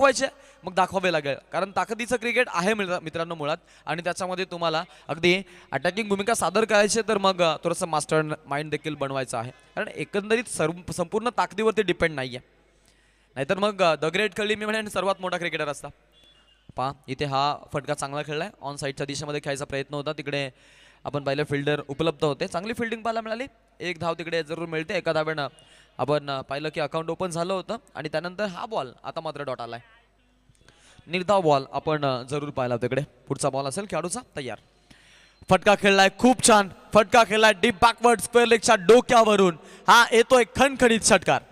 दाखवायचे मग दाखवावे लागेल, कारण ताकदीचं क्रिकेट आहे मित्रांनो मुळात. आणि त्याच्यामध्ये तुम्हाला अगदी अटॅकिंग भूमिका सादर करायची तर मग थोडंसं मास्टर माइंड देखील बनवायचं आहे, कारण एकंदरीत संपूर्ण ताकदीवरती डिपेंड नाही आहे. नाहीतर मग द ग्रेट खली मी म्हणेन सर्वात मोठा क्रिकेटर असता. पहा इथे हा फटका चांगला खेळलाय, ऑन साईडच्या दिशेमध्ये खेळायचा प्रयत्न होता, तिकडे आपण पाहिलं फिल्डर उपलब्ध होते, चांगली फिल्डिंग पाहायला मिळाली. एक धाव तिकडे जरूर मिळते. एका धावेनं आपण पाहिलं की अकाउंट ओपन झालं होतं आणि त्यानंतर हा बॉल आता मात्र डॉट आलाय. निर्धाव बॉल आपण जरूर पाहिला तिकडे. पुढचा बॉल असेल खेळाडूचा तयार. फटका खेळलाय, खूप छान फटका खेळलाय, डीप बॅकवर्ड स्क्वेअर लेगच्या डोक्यावरून हा येतोय खणखणीत षटकार.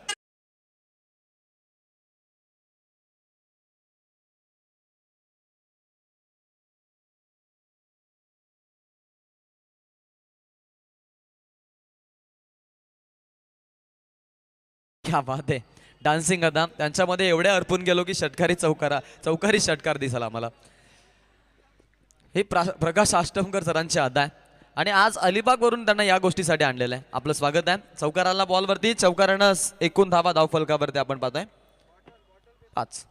क्या बात आहे, डान्सिंग आता त्यांच्यामध्ये एवढे अर्पून गेलो की चौकारी षटकार दिसला मला. हे प्रकाश आष्टमकर सरांची अदा आहे आणि आज अलिबाग वरून त्यांना या गोष्टीसाठी आणलेलं आहे. आपलं स्वागत आहे. चौकाराला बॉलवरती, चौकारानं एकूण धावा धावफलकावरती आपण पाहतोय 5.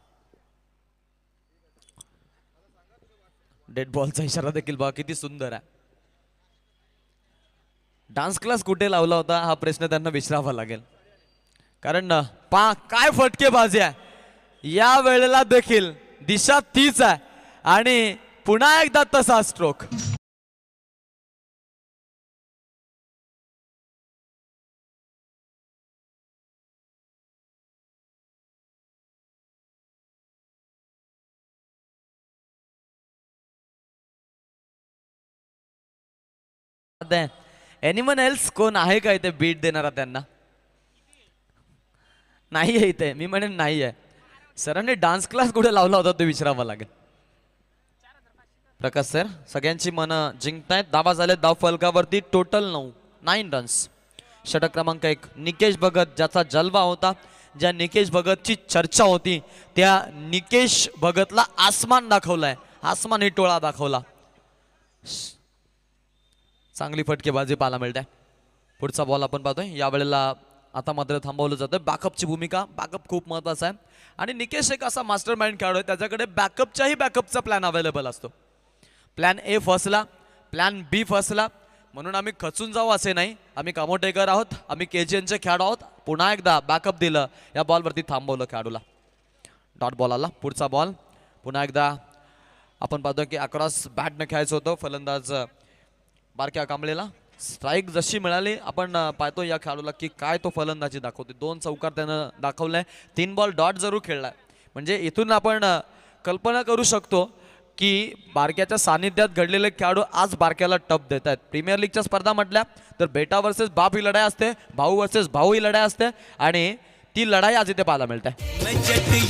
डेड बॉलचा इशारा देखील बघा किती सुंदर आहे. डान्स क्लास कुठे लावला होता हा प्रश्न त्यांना विचारावा लागेल, कारण काय फटकेबाजी आहे या वेळेला देखील दिशा तीच आहे आणि पुन्हा एकदा तसा स्ट्रोक. एनिमन एल्स कोण आहे का इथे बीट देणारा त्यांना? नाही आहे इथे, मी म्हणेन नाही आहे. सरांनी डान्स क्लास कुठे लावला होता ते विचारावं लागेल. प्रकाश सर सगळ्यांची मनं जिंकतायत. धावा झाले धाव फलकावरती टोटल 9 रन्स. षटक क्रमांक 1 निकेश भगत, ज्याचा जलवा होता, ज्या निकेश भगतची चर्चा होती, त्या निकेश भगतला आसमान दाखवलाय, आसमानी टोळा दाखवला. चांगली फटकेबाजी पाहायला मिळते. पुढचा बॉल आपण पाहतोय. यावेळेला आता मात्र थांबवलं जातं. बॅकअपची भूमिका, बॅकअप खूप महत्वाचा आहे आणि निकेश एक असा मास्टर माइंड खेळाडू आहे, त्याच्याकडे बॅकअपचा प्लॅन अवेलेबल असतो. प्लॅन ए फसला, प्लॅन बी फसला म्हणून आम्ही खचून जाऊ असे नाही. आम्ही कामोटेकर आहोत, आम्ही केजीएनचे खेळाडू आहोत. पुन्हा एकदा बॅकअप दिलं, या बॉलवरती थांबवलं खेळाडूला. डॉट बॉल आला. पुढचा बॉल पुन्हा एकदा आपण पाहतोय की अक्रॉस बॅटनं खेळायचं होतं. फलंदाज बारक्या कांबळेला स्ट्राईक जशी मिळाली, आपण पाहतो या खेळाडूला की काय तो फलंदाजी दाखवते. 2 चौकार त्यानं दाखवलाय, 3 बॉल डॉट जरूर खेळलाय. म्हणजे इथून आपण कल्पना करू शकतो की बारक्याच्या सानिध्यात घडलेले खेळाडू आज बारक्याला टप देत आहेत. प्रीमियर लीगच्या स्पर्धा म्हटल्या तर बेटा वर्सेस बाप ही लढाई असते, भाऊ वर्सेस भाऊ ही लढाई असते आणि ती लढाई आज इथे पाहायला मिळते.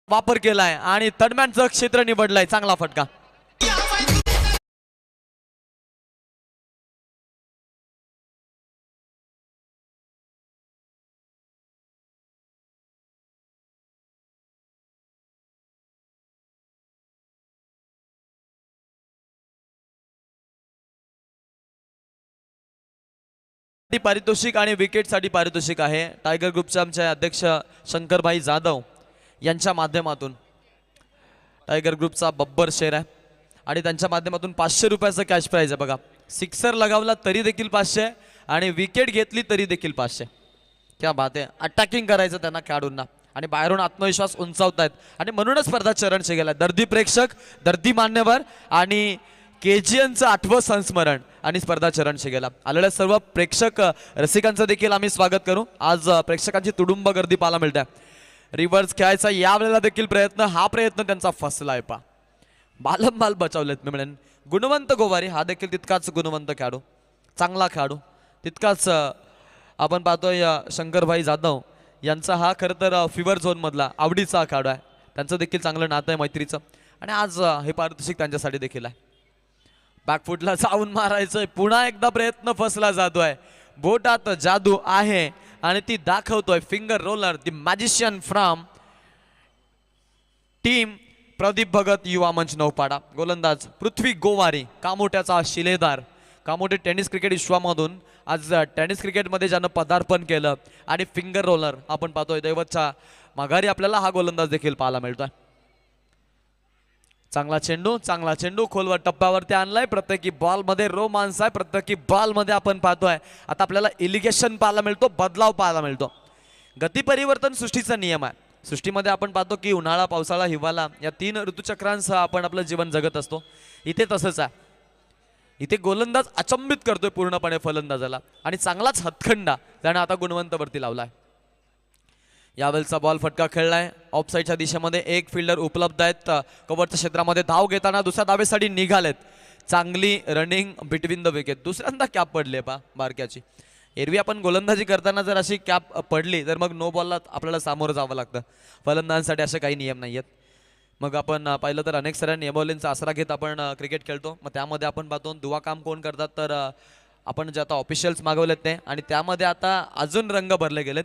वापर केलाय आणि तडम्यांचं क्षेत्र निवडलंय. चांगला फटका. पारितोषिक आणि विकेटसाठी पारितोषिक आहे टायगर ग्रुपचे आमचे अध्यक्ष शंकरभाई जाधव यांच्या माध्यमातून. टायगर ग्रुपचा बब्बर शेअर आहे आणि त्यांच्या माध्यमातून 500 रुपयाचं कॅश प्राइज आहे बघा. सिक्सर लगावला तरी देखील 500 आणि विकेट घेतली तरी देखील 500. क्या बात आहे. अटॅकिंग करायचं त्यांना खेळाडूंना आणि बाहेरून आत्मविश्वास उंचावतायत आणि म्हणूनच स्पर्धा चरणशी गेला. दर्दी प्रेक्षक, दर्दी मान्यवर आणि KGNचं 8वं संस्मरण आणि स्पर्धा चरणशी गेला. आलेल्या सर्व प्रेक्षक रसिकांचं देखील आम्ही स्वागत करू. आज प्रेक्षकांची तुडुंब गर्दी पाहायला मिळते. रिव्हर्स खेळायचा यावेळेला देखील प्रयत्न, हा प्रयत्न त्यांचा फसला आहे. बालंबाल बचावलेत मी म्हणेन. गुणवंत गोवारी हा देखील तितकाच गुणवंत खेळाडू, चांगला खेळाडू, तितकाच आपण पाहतोय शंकरभाई जाधव यांचा हा खरं तर फिवर झोनमधला आवडीचा खेळाडू आहे. त्यांचं देखील चांगलं नातं आहे मैत्रीचं आणि आज हे पारितोषिक त्यांच्यासाठी देखील आहे. बॅकफुटला जाऊन मारायचंय, पुन्हा एकदा प्रयत्न फसला जातोय. बोटात जादू आहे आणि ती दाखवतोय finger roller, the magician from team Pradeep Bhagat Yuva Manch Naupada. गोलंदाज पृथ्वी गोवारी, कामोट्याचा शिलेदार. कामोटे टेनिस क्रिकेट विश्वामधून आज टेनिस क्रिकेटमध्ये ज्यानं पदार्पण केलं आणि फिंगर रोलर आपण पाहतोय दैवतच्या माघारी आपल्याला हा गोलंदाज देखील पाहायला मिळतोय. चांगला चेंडू खोलवर टप्प्यावरती आणलाय. प्रत्येकी बॉलमध्ये रोमांस आहे, प्रत्येकी बॉलमध्ये आपण पाहतोय आता आपल्याला इलिगेशन पाहायला मिळतो, बदलाव पाहायला मिळतो. गती परिवर्तन सृष्टीचा नियम आहे. सृष्टीमध्ये आपण पाहतो की उन्हाळा, पावसाळा, हिवाळा या 3 ऋतुचक्रांसह आपण आपलं जीवन जगत असतो. इथे तसंच आहे. इथे गोलंदाज अचंबित करतोय पूर्णपणे फलंदाजाला आणि चांगलाच हतखंडा त्याने आता गुणवंतवरती लावलाय. यावेळचा बॉल फटका खेळलाय ऑफ साईडच्या दिशेमध्ये. एक फिल्डर उपलब्ध आहेत. कव्हरच्या क्षेत्रामध्ये धाव घेताना दुसऱ्या धावेसाठी निघालेत. चांगली रनिंग बिटवीन द विकेट. दुसऱ्यांदा कॅप पडली पा बारक्याची. एरवी आपण गोलंदाजी करताना जर अशी कॅप पडली तर मग नो बॉलला आपल्याला सामोरं जावं लागतं. फलंदाजांसाठी असे काही नियम नाही आहेत. मग आपण पाहिलं तर अनेक साऱ्या नियमावलींचा आसरा घेत आपण क्रिकेट खेळतो. मग त्यामध्ये आपण पाहतो दुवा काम कोण करतात तर आपण जे आता ऑफिशियल्स मागवलेत ते, आणि त्यामध्ये आता अजून रंग भरले गेलेत.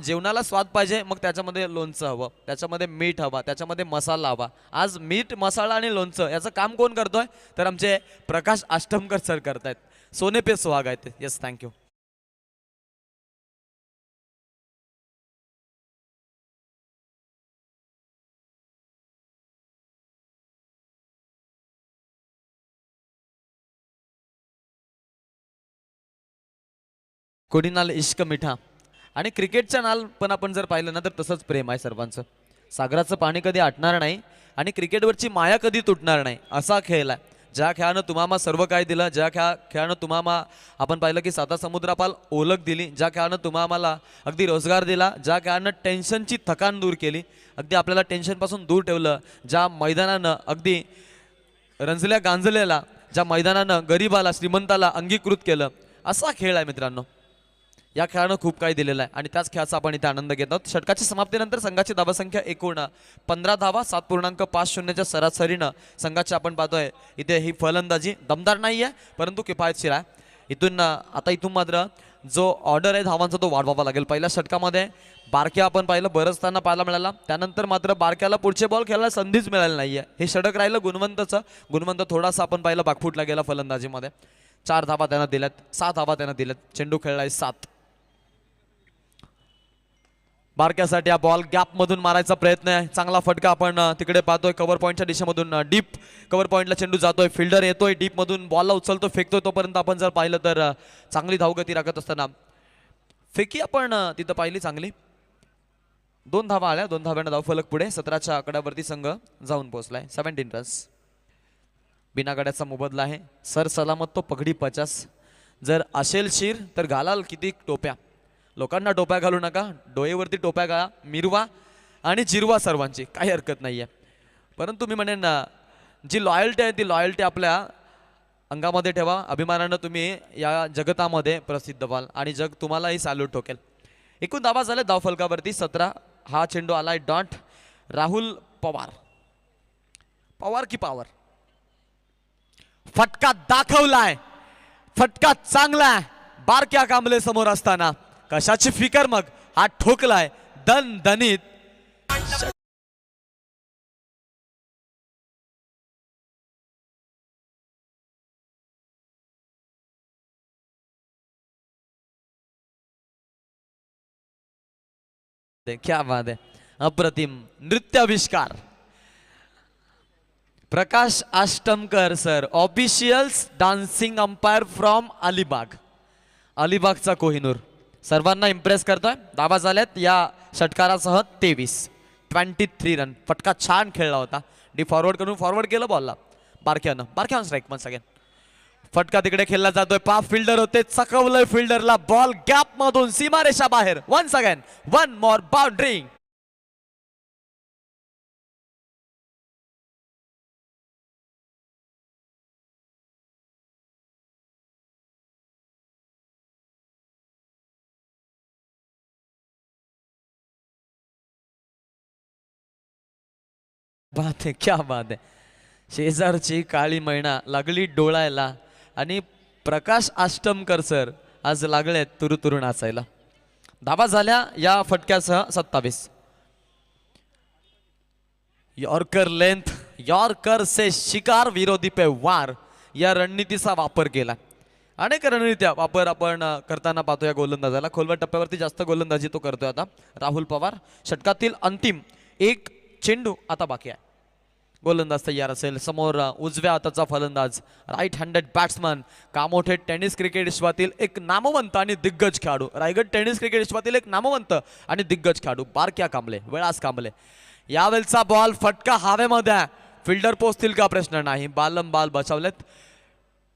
जेवणाला स्वाद पाहिजे मग त्याच्यामध्ये लोणचं हवं, त्याच्यामध्ये मीठ हवा, त्याच्यामध्ये मसाला हवा. आज मीठ, मसाला आणि लोणचं याचं काम कोण करतोय तर आमचे प्रकाश आष्टमकर सर करतायत. सोने पे सुहागा आहेत. Yes, thank you. कोणी नाल इश्क मिठा आणि क्रिकेटच्या नाल पण आपण जर पाहिलं ना तर तसंच प्रेम आहे सर्वांचं. सागराचं पाणी कधी आटणार नाही आणि क्रिकेटवरची माया कधी तुटणार नाही असा खेळ आहे. ज्या खेळानं तुम्हाला सर्व काय दिलं, ज्या खेळानं तुम्हाला आपण पाहिलं की 7 समुद्रापाल ओळख दिली, ज्या खेळानं तुम्हाला अगदी रोजगार दिला, ज्या खेळानं टेन्शनची थकान दूर केली, अगदी आपल्याला टेन्शनपासून दूर ठेवलं, ज्या मैदानानं अगदी रंजल्या गांजलेला, ज्या मैदानानं गरीबाला श्रीमंताला अंगीकृत केलं, असा खेळ आहे मित्रांनो. या खेळानं खूप काही दिलेलं आहे आणि त्याच खेळाचा आपण इथे आनंद घेत आहोत. षटकाच्या समाप्तीनंतर संघाची धावासंख्या एकूण 15 धावा 7.50च्या सरासरीनं संघाची आपण पाहतोय. इथे ही फलंदाजी दमदार नाही आहे परंतु किफायतशीर आहे. इथून मात्र जो ऑर्डर आहे धावांचा तो वाढवावा लागेल. पहिल्या षटकामध्ये बारक्या आपण पाहिलं बरंचताना पाहायला मिळाला, त्यानंतर मात्र बारक्याला पुढचे बॉल खेळायला संधीच मिळाली नाहीये. हे षटक राहिलं गुणवंतचं. गुणवंत थोडासा आपण पाहिलं बाकफुटला गेला फलंदाजीमध्ये. 4 धावा त्यानं दिल्यात, 6 धावा त्यानं दिल्यात. चेंडू खेळलाय 7. बारक्यासाठी हा बॉल गॅप मधून मारायचा प्रयत्न आहे. चांगला फटका आपण तिकडे पाहतोय कव्हर पॉईंटच्या दिशेमधून. डीप कव्हर पॉईंटला चेंडू जातोय, फिल्डर येतोय डीप मधून, बॉलला उचलतो, फेकतोय. तोपर्यंत आपण जर पाहिलं तर चांगली धावगती राखत असताना फेकी आपण तिथं पाहिली चांगली. 2 धावा आल्या, 2 धाव्यानं धावफलक पुढे. 17च्या आकड्यावरती संघ जाऊन पोहोचलाय. 17 रन्स. बिनागाड्याचा मोबदला आहे. सर सलामत तो पगडी 50. जर असेल शिर तर घालाल किती टोप्या. लोकांना टोप्या घालू नका, डोळेवरती टोप्या घाला, मिरवा आणि जिरवा सर्वांची, काही हरकत नाही आहे. परंतु मी म्हणेन जी लॉयल्टी आहे ती लॉयल्टी आपल्या अंगामध्ये ठेवा. अभिमानानं तुम्ही या जगतामध्ये प्रसिद्ध व्हाल आणि जग तुम्हालाही सॅल्यूट ठोकेल. एकूण धावा झाले धावफलकावरती 17. हा चेंडू आलाय डॉट राहुल पवार. पवार की पॉवर. फटका दाखवलाय, फटका चांगला बारक्या कांबले समोर असताना. कशाची फिकर मग, हा ठोकलाय दणदणीत. क्या बात आहे, अप्रतिम नृत्याविष्कार. Prakash Ashtamkar sir, officials dancing umpire from Alibag, अलिबागचा कोहिनूर. सर्वांना इम्प्रेस करतोय. धावा झाल्यात या षटकारासह 23 रन. फटका छान खेळला होता. डी फॉरवर्ड करून फॉरवर्ड केलं बॉलला बारक्यानं स्ट्राईक. मग सगळ्यां फटका तिकडे खेळला जातोय. पाच फिल्डर होते, चकवलंय फिल्डरला. बॉल गॅप मधून सीमारेषा बाहेर. Once again one more boundary. बात आहे, क्या बात आहे. शेजारची काळी मैना लागली डोळायला आणि प्रकाश आष्टमकर सर आज लागलेत तुरु तुरु नाचायला. धावा झाल्या या फटक्यासह 27. यॉर्कर लेंथ, यॉर्कर से शिकार, विरोधी पे वार या रणनीतीचा वापर केला. अनेक रणनीत्या वापर आपण करताना पाहतो या गोलंदाजाला. खोलवर टप्प्यावरती जास्त गोलंदाजी तो करतोय आता राहुल पवार. षटकातील अंतिम एक चेंडू आता बाकी आहे. गोलंदाज तयार असेल. समोर उजव्या हाताचा फलंदाज, right handed batsman, Kamothe tennis cricket विश्वातील एक नामवंत आणि दिग्गज खेळाडू, रायगड टेनिस क्रिकेट विश्वातील एक नामवंत आणि दिग्गज खेळाडू बारक्या कांबळे, विलास कांबळे. यावेळचा बॉल फटका हवेमध्ये. फिल्डर पोचतील का प्रश्न नाही. बालम बाल बचावलेत.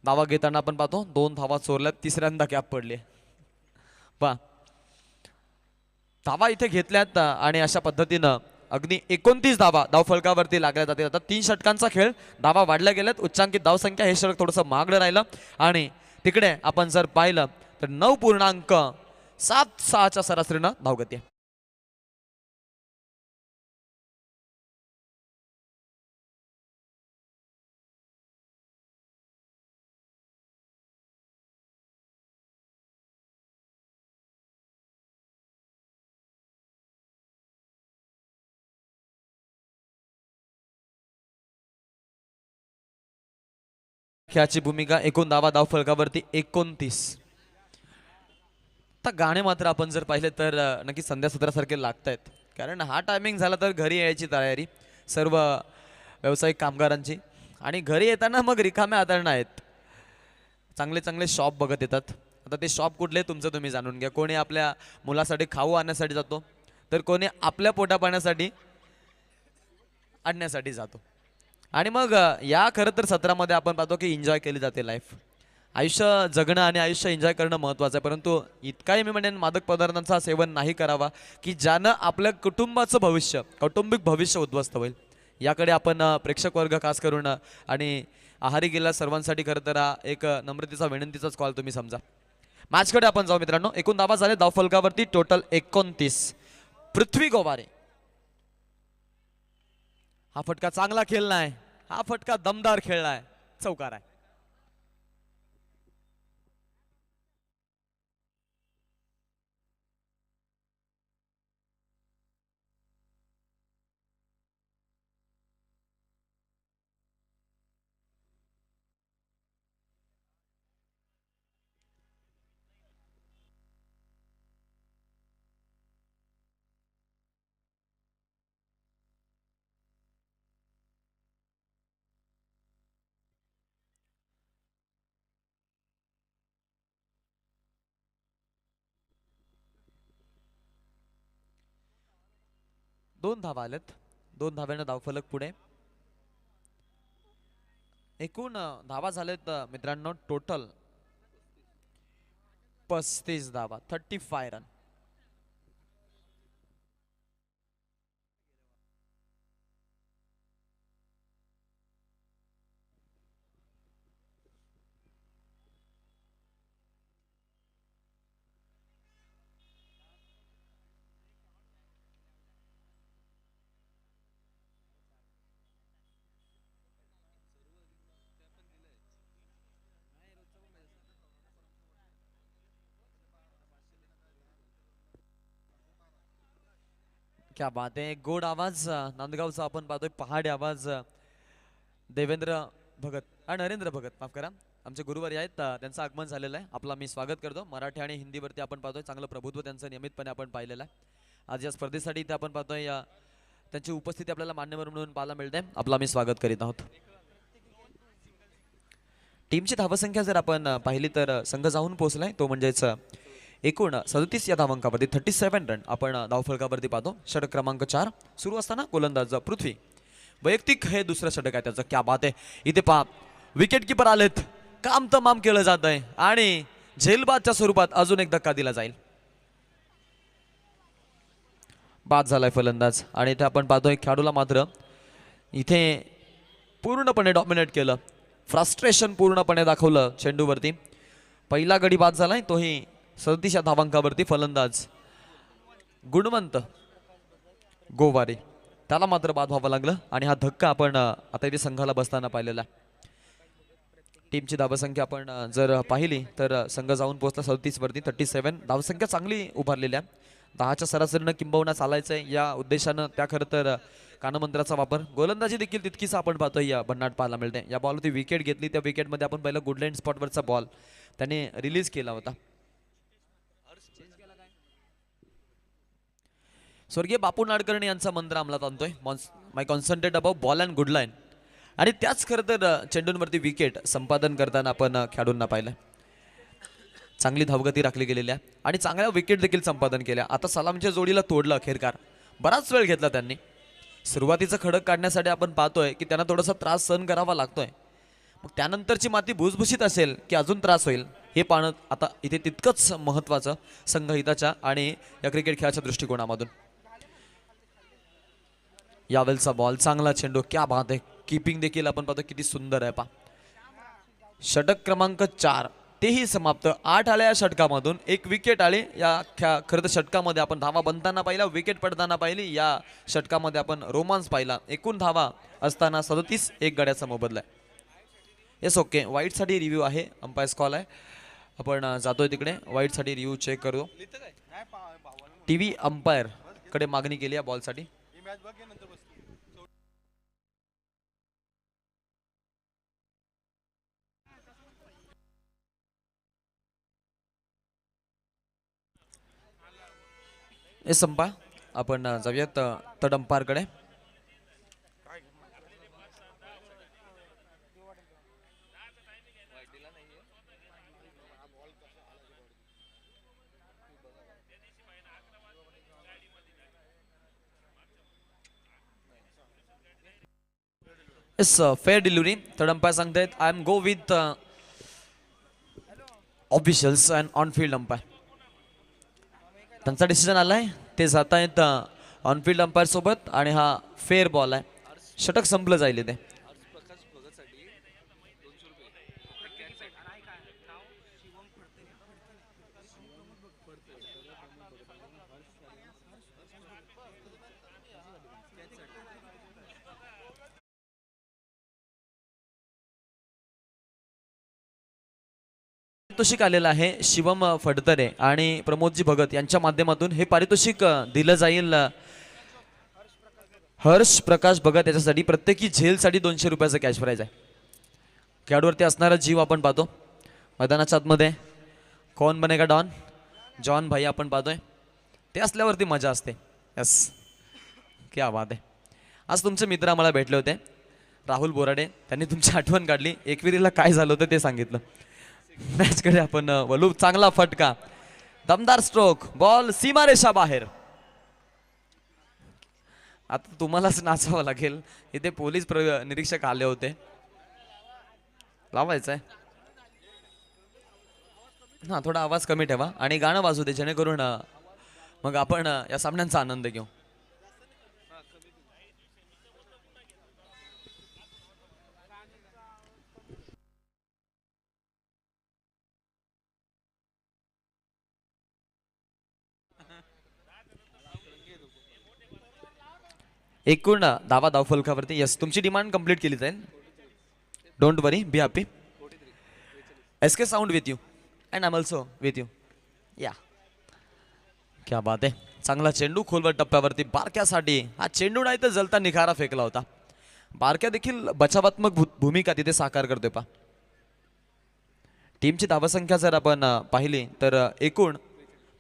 धावा घेताना आपण पाहतो 2 धावा चोरल्यात. तिसऱ्यांदा गॅप पडले. पहा धावा इथे घेतल्यात आणि अशा पद्धतीनं अगदी 29 धावा धावफलकावरती लागल्या जाते. आता 3 षटकांचा खेळ. धावा वाढल्या गेल्यात. उच्चांकित धावसंख्या हे षटक थोडंसं महागडं राहिलं आणि तिकडे आपण जर पाहिलं तर 9.76च्या सरासरीनं धावगती आहे. ह्याची भूमिका. एकूण धावा धावफलकावरती 29. आता गाणे मात्र आपण जर पाहिले तर नक्की संध्या सत्रासारखे लागतायत. कारण हा टायमिंग झाला तर घरी यायची तयारी सर्व व्यावसायिक कामगारांची. आणि घरी येताना मग रिकाम्या हाताळणं आहेत. चांगले चांगले शॉप बघत येतात. आता ते शॉप कुठले तुमचं तुम्ही जाणून घ्या. कोणी आपल्या मुलासाठी खाऊ आणण्यासाठी जातो, तर कोणी आपल्या पोटा पाण्यासाठी आणण्यासाठी जातो. आणि मग या खरं तर सत्रामध्ये आपण पाहतो की एन्जॉय केली जाते लाईफ. आयुष्य जगणं आणि आयुष्य एन्जॉय करणं महत्त्वाचं आहे. परंतु इतकाही मी म्हणेन मादक पदार्थांचा सेवन नाही करावा की ज्यानं आपल्या कुटुंबाचं भविष्य, कौटुंबिक भविष्य उद्ध्वस्त होईल. याकडे आपण प्रेक्षक वर्ग खास करून आणि आहारी गेल्या सर्वांसाठी खरं तर एक नम्रतेचा विनंतीचाच कॉल तुम्ही समजा. मॅचकडे आपण जाऊ मित्रांनो. एकूण धावा झाले धावफलकावरती टोटल 29. पृथ्वी गोवारे. हा फटका चांगला खेळलाय. हा फटका दमदार खेळलाय. चौकार आहे. दोन धावा आल्यात. 2 धाव्यानं धावफलक पुढे. एकूण धावा झालेत मित्रांनो टोटल 35 धावा, 35 रन. क्या बात आहे. गोड आवाज नांदगावचा आपण पाहतोय. पहाडी आवाज देवेंद्र भगत आणि नरेंद्र भगत, माफ करा, आमचे गुरुवारी आहेत. त्यांचं आगमन झालेलं आहे. आपला मी स्वागत करतो. मराठी आणि हिंदीवरती आपण पाहतोय. चांगलं प्रभुत्व त्यांचं नियमितपणे आपण पाहिलेलं आहे. आज या स्पर्धेसाठी इथे आपण पाहतोय त्यांची उपस्थिती आपल्याला मान्यवर म्हणून पाहायला मिळते. आपलं आम्ही स्वागत करीत आहोत. टीमची धावसंख्या जर आपण पाहिली तर संघ जाऊन पोहोचलाय तो म्हणजेच एकूण 37 या धावांकावरती 37 रन आपण धावफलकावरती पाहतो. षटक क्रमांक 4 सुरू असताना गोलंदाज पृथ्वी वैयक्तिक हे दुसरं षटक आहे त्याचं. क्या बात आहे. इथे पहा विकेट किपर आलेत. काम तमाम केलं जात आहे आणि झेलबादच्या स्वरूपात अजून एक धक्का दिला जाईल. बाद झालाय फलंदाज आणि इथे आपण पाहतोय खेळाडूला मात्र इथे पूर्णपणे डॉमिनेट केलं. फ्रस्ट्रेशन पूर्णपणे दाखवलं चेंडूवरती. पहिला गडी बाद झालाय तोही 37 या धावांकावरती. फलंदाज गुणवंत गोवारी त्याला मात्र बाद व्हावं लागलं आणि हा धक्का आपण आता इथे संघाला बसताना पाहिलेला. टीमची धावसंख्या आपण जर पाहिली तर संघ जाऊन पोहोचला 37 वरती 37. धावसंख्या चांगली उभारलेल्या 10च्या सरासरीनं किंबहुना चालायचंय या उद्देशानं त्या खरं तर कानमंत्राचा वापर. गोलंदाजी देखील तितकीच आपण पाहतोय या भन्नाट पाहायला मिळते. या बॉलवरती विकेट घेतली. त्या विकेटमध्ये आपण पहिला गुडलँड स्पॉटवरचा बॉल त्याने रिलीज केला होता. स्वर्गीय बापू नाडकर्णी यांचा मंत्र अंमलात आणतोय. My concentrate about ball and good line आणि त्याच खरं तर चेंडूंवरती विकेट संपादन करताना आपण खेळाडूंना पाहिलं. चांगली धावगती राखली गेलेली आहे आणि चांगल्या विकेट देखील संपादन केल्या. आता सलामच्या जोडीला तोडलं अखेरकार. बराच वेळ घेतला त्यांनी. सुरुवातीचं खडक काढण्यासाठी आपण पाहतोय की त्यांना थोडासा त्रास सहन करावा लागतोय. मग त्यानंतरची माती भुसभुशीत असेल की अजून त्रास होईल हे पाहणं आता इथे तितकंच महत्त्वाचं संघहिताच्या आणि या क्रिकेट खेळाच्या दृष्टिकोनामधून. यावेळचा बॉल चांगला चेंडू. क्या बात आहे. कीपिंग देखील आपण पाहतो किती सुंदर आहे. पा षटक क्रमांक 4 तेही समाप्त. 8 आल्या या षटकामधून. एक विकेट आली या खरं तर षटकामध्ये. आपण धावा बनताना पाहिला विकेट पडताना पाहिली. या षटकामध्ये आपण रोमांस पाहिला. एकूण धावा असताना 37 एक गड्याचा मोबदला आहे. Yes okay. वाईटसाठी रिव्ह्यू आहे. अंपायर्स कॉल आहे. आपण जातोय तिकडे वाईटसाठी रिव्ह्यू चेक करू. टीव्ही अंपायर कडे मागणी केली या बॉलसाठी. हे संपा आपण जाऊयात तड अंपायरकडे. Fair delivery. थर्ड अंपायर सांगतायत I am go with officials and on field umpire. त्यांचा डिसिजन आलाय. ते जात आहेत ऑनफिल्ड अंपायर सोबत आणि हा फेअर बॉल आहे. षटक संपलं जाईल ते. पारितोषिक आलेलं आहे शिवम फडतरे आणि प्रमोदजी भगत यांच्या माध्यमातून. हे पारितोषिक दिलं जाईल हर्ष प्रकाश भगत याच्यासाठी. प्रत्येकी झेलसाठी 200 रुपयाचं कॅश प्राइज आहे. खेळाडूवरती असणारा जीव आपण पाहतो मैदानाच्या आतमध्ये. कोण बनेगा डॉन. जॉन भाई आपण पाहतोय. ते असल्यावरती मजा असते. यस क्या बात आहे. आज तुमचे मित्र आम्हाला भेटले होते राहुल बोराडे. त्यांनी तुमची आठवण काढली. एकविरीला काय झालं होतं ते सांगितलं. मॅचकडे आपण वलू. चांगला फटका. दमदार स्ट्रोक. बॉल सीमारेषा बाहेर. आता तुम्हालाच नाचावं लागेल. इथे पोलीस निरीक्षक आले होते. लावायचंय हा. थोडा आवाज कमी ठेवा आणि गाणं वाजू दे जेणेकरून मग आपण या सामन्यांचा आनंद घेऊ. एकूण धावा धावफलकावरती. यस तुमची डिमांड कंप्लीट केली जाईल. Don't worry be happy. SK sound with you and I am also with you. या क्या बात आहे. चांगला चेंडू खोलवर टप्प्यावरती. बारक्यासाठी हा चेंडू नाही तर जलता निखारा फेकला होता. बारक्या देखील बचावात्मक भूमिका तिथे साकार करतोय. पा टीमची धावसंख्या जर आपण पाहिली तर एकूण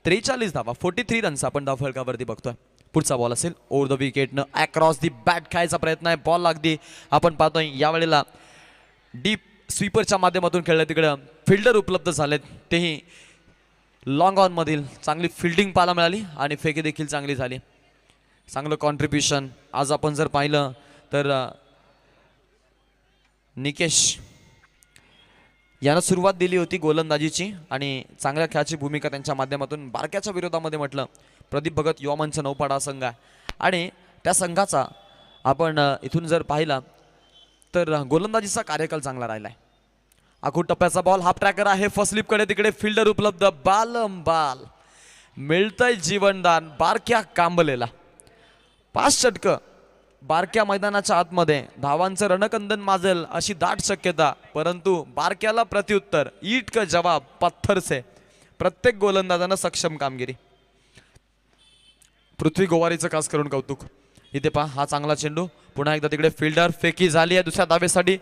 43 धावा, 43 रन्स आपण धावफलकावरती बघतोय. पुढचा बॉल असेल ओव्हर द विकेटनं अक्रॉस दी बॅट खायचा प्रयत्न आहे. बॉल अगदी आपण पाहतोय यावेळेला डीप स्वीपरच्या माध्यमातून खेळलं. तिकडं फिल्डर उपलब्ध झालेत, तेही लॉंग ऑन मधील चांगली फिल्डिंग पाहायला मिळाली आणि फेकी देखील चांगली झाली. चांगलं कॉन्ट्रीब्युशन आज आपण जर पाहिलं तर निकेश यानं सुरुवात दिली होती गोलंदाजीची आणि चांगल्या खेळाची भूमिका त्यांच्या माध्यमातून बारक्याच्या विरोधामध्ये म्हटलं प्रदीप भगत युवा मंच नौपाडा संघ आहे आणि त्या संघाचा आपण इथून जर पाहिला तर गोलंदाजीचा कार्यकाल चांगला राहिलाय. आखूड टप्प्याचा बॉल हाफ ट्रॅकर आहे, फर्स्ट स्लिपकडे, तिकडे फिल्डर उपलब्ध, बाल मिळतंय जीवनदान बारक्या कांबलेला. 5 षटकं बारक्या मैदानाच्या आतमध्ये, धावांचं रणकंदन माजल अशी दाट शक्यता, परंतु बारक्याला प्रत्युत्तर ईट का जवाब पत्थर से. प्रत्येक गोलंदाजानं सक्षम कामगिरी. पृथ्वी गोवारीचं खास करून कौतुक. इथे पहा हा चांगला चेंडू, पुन्हा एकदा तिकडे फिल्डर, फेकी झाली आहे दुसऱ्या धावेसाठी.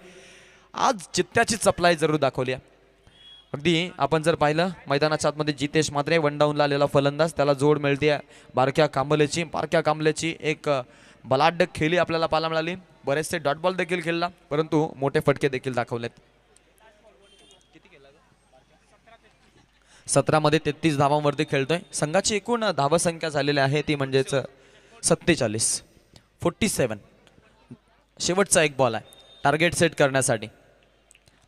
आज चित्त्याची चपलाई जरूर दाखवली आहे. अगदी आपण जर पाहिलं मैदानाच्या आतमध्ये जितेश मात्रे वन डाऊनला आलेला फलंदाज, त्याला जोड मिळते बारक्या कांबलेची एक बलाढ्य खेळी आपल्याला पाहायला मिळाली. बरेचसे डॉट बॉल देखील खेळला, परंतु मोठे फटके देखील दाखवलेत. 17 मध्ये 33 धावांवरती खेळतोय. संघाची एकूण धावसंख्या झालेली आहे ती म्हणजेच 47. शेवटचा एक बॉल आहे टार्गेट सेट करण्यासाठी.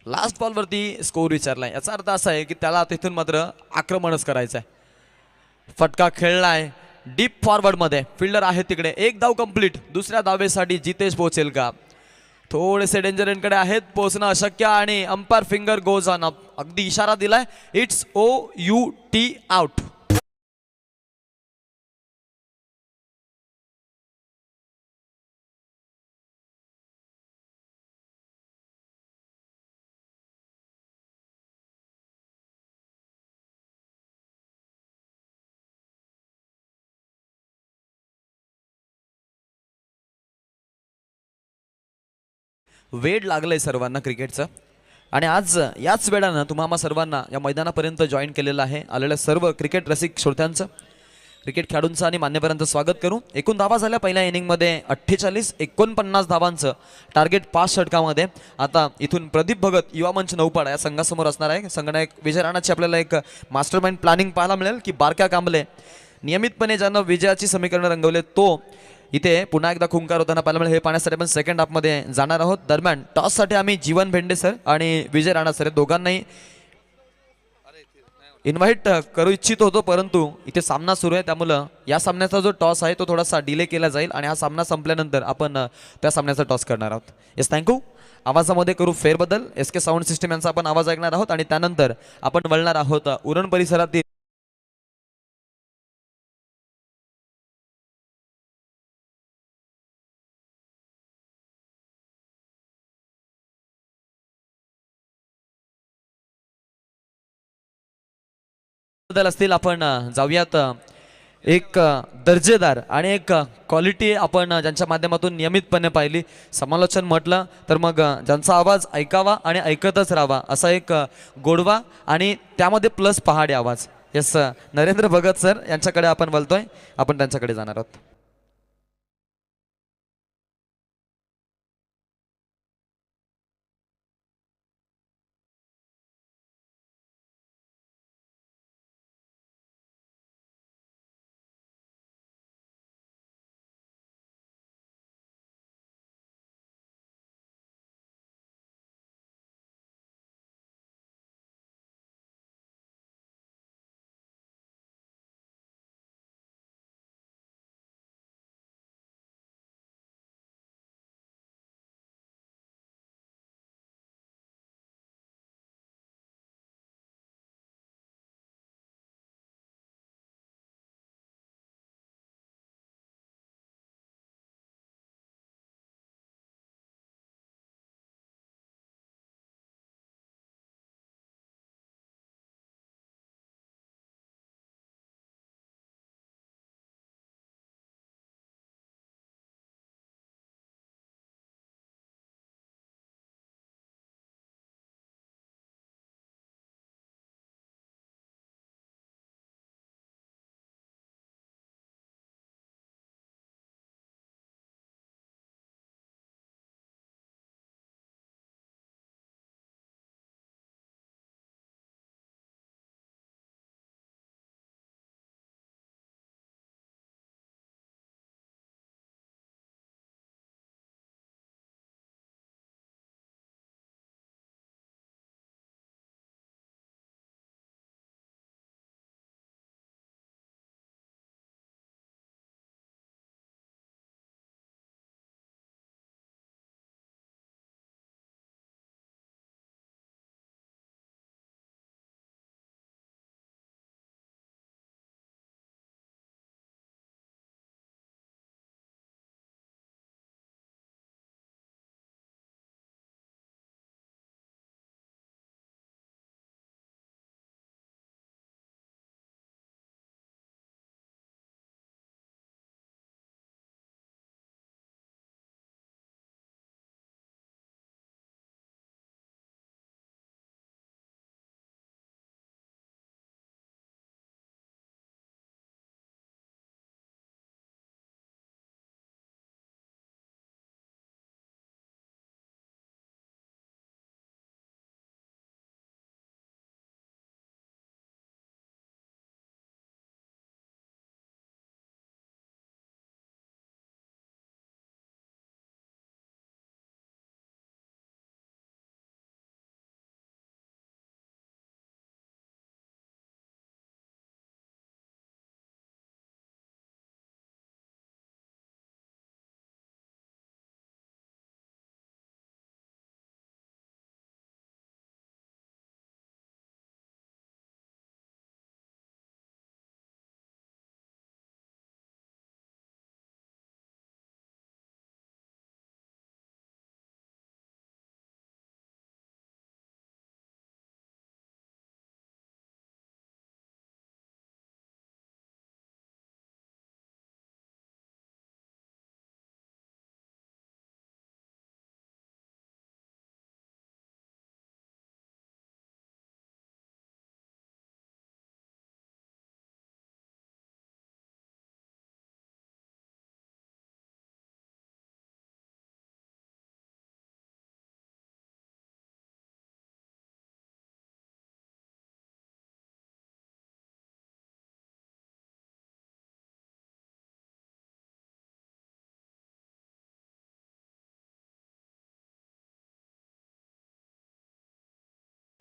लास्ट बॉलवरती स्कोर विचारलाय, याचा अर्थ असा आहे की त्याला तिथून मात्र आक्रमणच करायचं आहे. फटका खेळलाय डीप फॉरवर्ड मध्ये, फिल्डर आहे तिकडे, एक धाव कंप्लीट. दुसऱ्या धावेसाठी जितेश पोहोचेल का? थोडेसे डेंजर एंडकडे आहेत, पोहोचणं अशक्य आणि umpire finger goes on up. अगदी इशारा दिलाय, इट्स OUT आउट. वेड लागलंय सर्वांना क्रिकेटचं आणि आज याच वेळानं तुम्हा सर्वांना या मैदानापर्यंत जॉईन केलेलं आहे. आलेल्या सर्व क्रिकेट रसिक श्रोत्यांचं, क्रिकेट खेळाडूंचं आणि मान्यवरांचं स्वागत करू. एकूण धावा झाल्या पहिल्या इनिंगमध्ये 48-49 धावांचं टार्गेट 5 षटकामध्ये. आता इथून प्रदीप भगत युवा मंच नौपाडा या संघासमोर असणार आहे. संघनायक विजय राणाची आपल्याला एक मास्टरमाइंड प्लॅनिंग पाहायला मिळेल की बारक्या कांबले नियमितपणे ज्यानं विजयाची समीकरणं रंगवले तो इथे पुन्हा एकदा खुंकार होताना पाहायला मिळेल. हे पाहण्यासाठी आपण सेकंड हाफमध्ये जाणार आहोत. दरम्यान टॉससाठी आम्ही जीवन भेंडे सर आणि विजय राणा सर दोघांनाही इन्व्हाइट करू इच्छित होतो, परंतु इथे सामना सुरू आहे त्यामुळं या सामन्याचा जो टॉस आहे तो थोडासा डिले केला जाईल आणि हा सामना संपल्यानंतर आपण त्या सामन्याचा टॉस करणार आहोत. Yes, thank you. आवाजामध्ये करू फेरबदल. SK साऊंड सिस्टम यांचा आपण आवाज ऐकणार आहोत आणि त्यानंतर आपण वळणार आहोत उरण परिसरातील असतील. आपण जाऊयात एक दर्जेदार आणि एक क्वालिटी आपण ज्यांच्या माध्यमातून नियमितपणे पाहिली. समालोचन म्हटलं तर मग ज्यांचा आवाज ऐकावा आणि ऐकतच राहावा असा एक गोडवा आणि त्यामध्ये प्लस पहाडी आवाज. येस, नरेंद्र भगत सर यांच्याकडे आपण बोलतोय, आपण त्यांच्याकडे जाणार आहोत.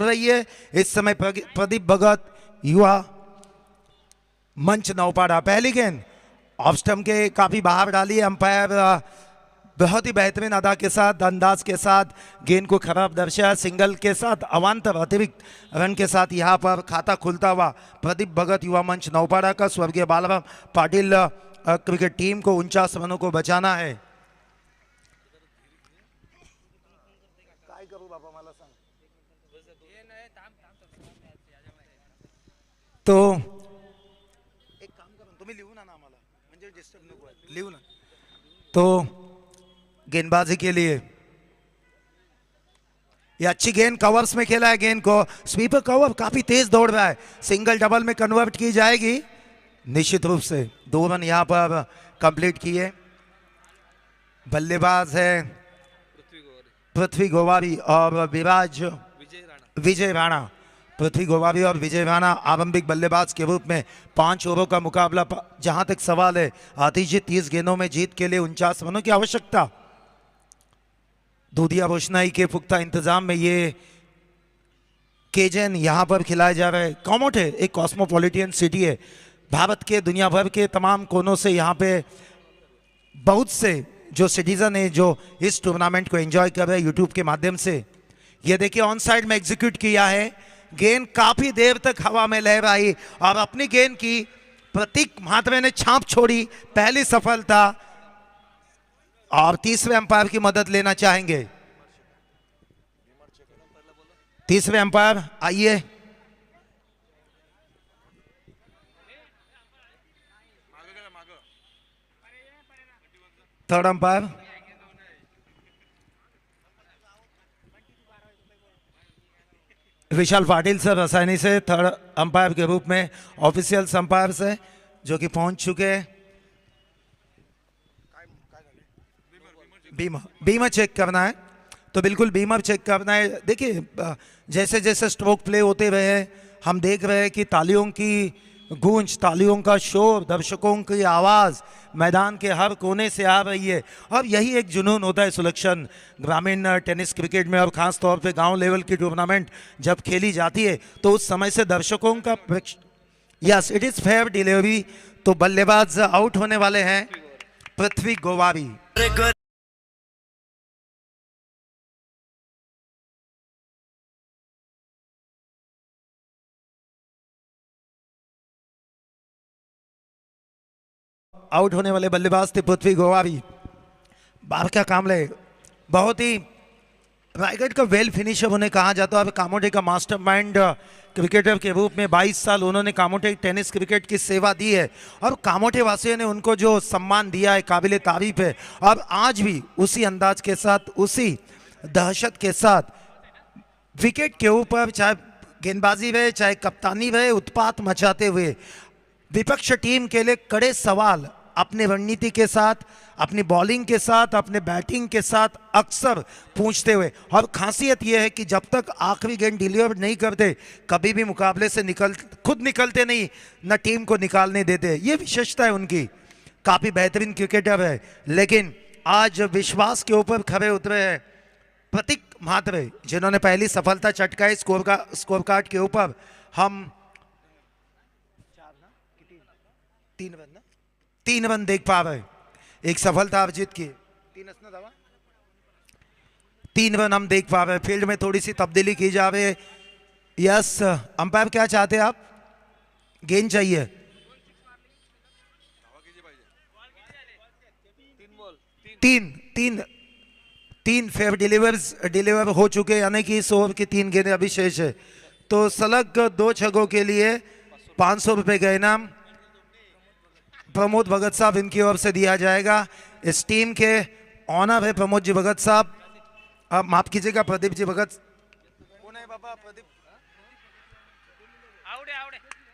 रही है इस समय प्रदीप भगत युवा मंच नौपाड़ा। पहली गेंद ऑफ स्टंप के काफी बाहर डाली है। अंपायर बहुत ही बेहतरीन अदा के साथ, अंदाज के साथ गेंद को खराब दर्शाया। सिंगल के साथ अवान्तर अतिरिक्त रन के साथ यहाँ पर खाता खुलता हुआ प्रदीप भगत युवा मंच नौपाड़ा का। स्वर्गीय बालाराम पाटिल क्रिकेट टीम को 49 रनों को बचाना है। तो एक काम करा, तुम्ही लिहू ना आम्हाला, म्हणजे डिस्टर्ब नको आहे, लिहू ना। तो गेंदबाजी के लिए ये अच्छी गेंद कवर्स में खेला है। गेंद को स्वीपर कवर काफी तेज दौड़ रहा है, सिंगल डबल में कन्वर्ट की जाएगी निश्चित रूप से। 2 रन यहां पर कंप्लीट किए। बल्लेबाज है पृथ्वी गोवारी और विजय राणा। पृथ्वी गोवारी और विजय राणा आरंभिक बल्लेबाज के रूप में 5 ओवरों का मुकाबला। जहां तक सवाल है आतिश 30 गेंदों में जीत के लिए 49 रनों की आवश्यकता। दूधिया रोशनाई के पुख्ता इंतजाम में ये केजन यहां पर खिलाया जा रहा है। कॉमोट है, एक कॉस्मोपॉलिटियन सिटी है। भारत के दुनिया भर के तमाम कोनों से यहाँ पे बहुत से जो सिटीजन है जो इस टूर्नामेंट को एंजॉय कर रहे हैं यूट्यूब के माध्यम से। ये देखिए ऑन साइड में एग्जीक्यूट किया है। गेंद काफी देर तक हवा में लहराई और अपनी गेंद की प्रतीक महात्रे ने छाप छोड़ी। पहली सफलता और तीसरे अंपायर की मदद लेना चाहेंगे। तीसरे अंपायर आइए। थर्ड अंपायर विशाल पाटिल सर रसायनी से थर्ड अंपायर के रूप में ऑफिशियल अंपायर से जो कि पहुंच चुके हैं। बीमर चेक करना है तो बिल्कुल बीमर चेक करना है। देखिए जैसे जैसे स्ट्रोक प्ले होते रहे हम देख रहे हैं कि तालियों की गूंज, तालियों का शोर, दर्शकों की आवाज़ मैदान के हर कोने से आ रही है। और यही एक जुनून होता है सिलेक्शन ग्रामीण टेनिस क्रिकेट में, और ख़ास तौर पे गांव लेवल की टूर्नामेंट जब खेली जाती है तो उस समय से दर्शकों का yes it is fair delivery. तो बल्लेबाज आउट होने वाले हैं पृथ्वी गोवारी। आउट होने वाले बल्लेबाज थे पृथ्वी गोवारी। बारका कामले बहुत ही रायगढ़ का वेल फिनिशर उन्हें कहा जाता है। कामोटे का मास्टरमाइंड क्रिकेटर के रूप में 22 साल उन्होंने कामोटे टेनिस क्रिकेट की सेवा दी है और कामोटे वासियों ने उनको जो सम्मान दिया है काबिले तारीफ है। और आज भी उसी अंदाज के साथ, उसी दहशत के साथ विकेट के ऊपर चाहे गेंदबाजी रहे चाहे कप्तानी रहे उत्पात मचाते हुए विपक्ष टीम के लिए कड़े सवाल अपने रणनीति के साथ, अपनी बॉलिंग के साथ, अपने बैटिंग के साथ अक्सर पूछते हुए। और खासियत यह है कि जब तक आखिरी गेंद डिलीवर नहीं करते कभी भी मुकाबले से खुद निकलते नहीं, न टीम को निकालने देते। ये विशेषता है उनकी। काफ़ी बेहतरीन क्रिकेटर है लेकिन आज विश्वास के ऊपर खड़े उतरे हैं प्रतीक महात्रे जिन्होंने पहली सफलता चटकाई स्कोर कार्ड के ऊपर। हम 3 रन देख पा रहे, एक सफलता अर्जित की। 3 रन हम देख पा रहे। फील्ड में थोड़ी सी तब्दीली की जा रही है। यस अंपायर क्या चाहते हैं आप? गेंद चाहिए। तीन फेयर डिलीवर हो चुके यानी कि इस ओवर की 3 गेंदें अभी शेष है। तो सलग 2 छक्कों के लिए 500 रुपए का इनाम प्रमोद भगत साहब इनकी ओर से दिया जाएगा। इस टीम के ऑनर है प्रमोद जी भगत साहब। आप माफ कीजिएगा प्रदीप जी भगत। कौन है बाबा? प्रदीप।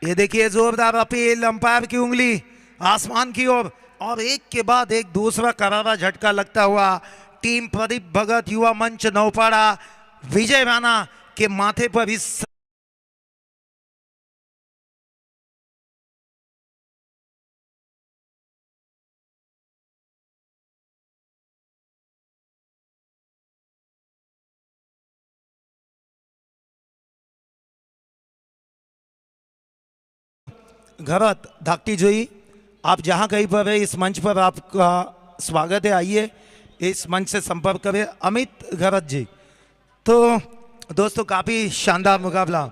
ये देखिए जोरदार अपील, अंपायर की उंगली आसमान की ओर और एक के बाद एक दूसरा करारा झटका लगता हुआ टीम प्रदीप भगत युवा मंच नौपाड़ा विजय राणा के माथे पर इस घरत धाकटी जोई, आप जहाँ कहीं पर है इस मंच पर आपका स्वागत है, आइए इस मंच से संपर्क करें। अमित घरत जी। तो दोस्तों काफ़ी शानदार मुकाबला।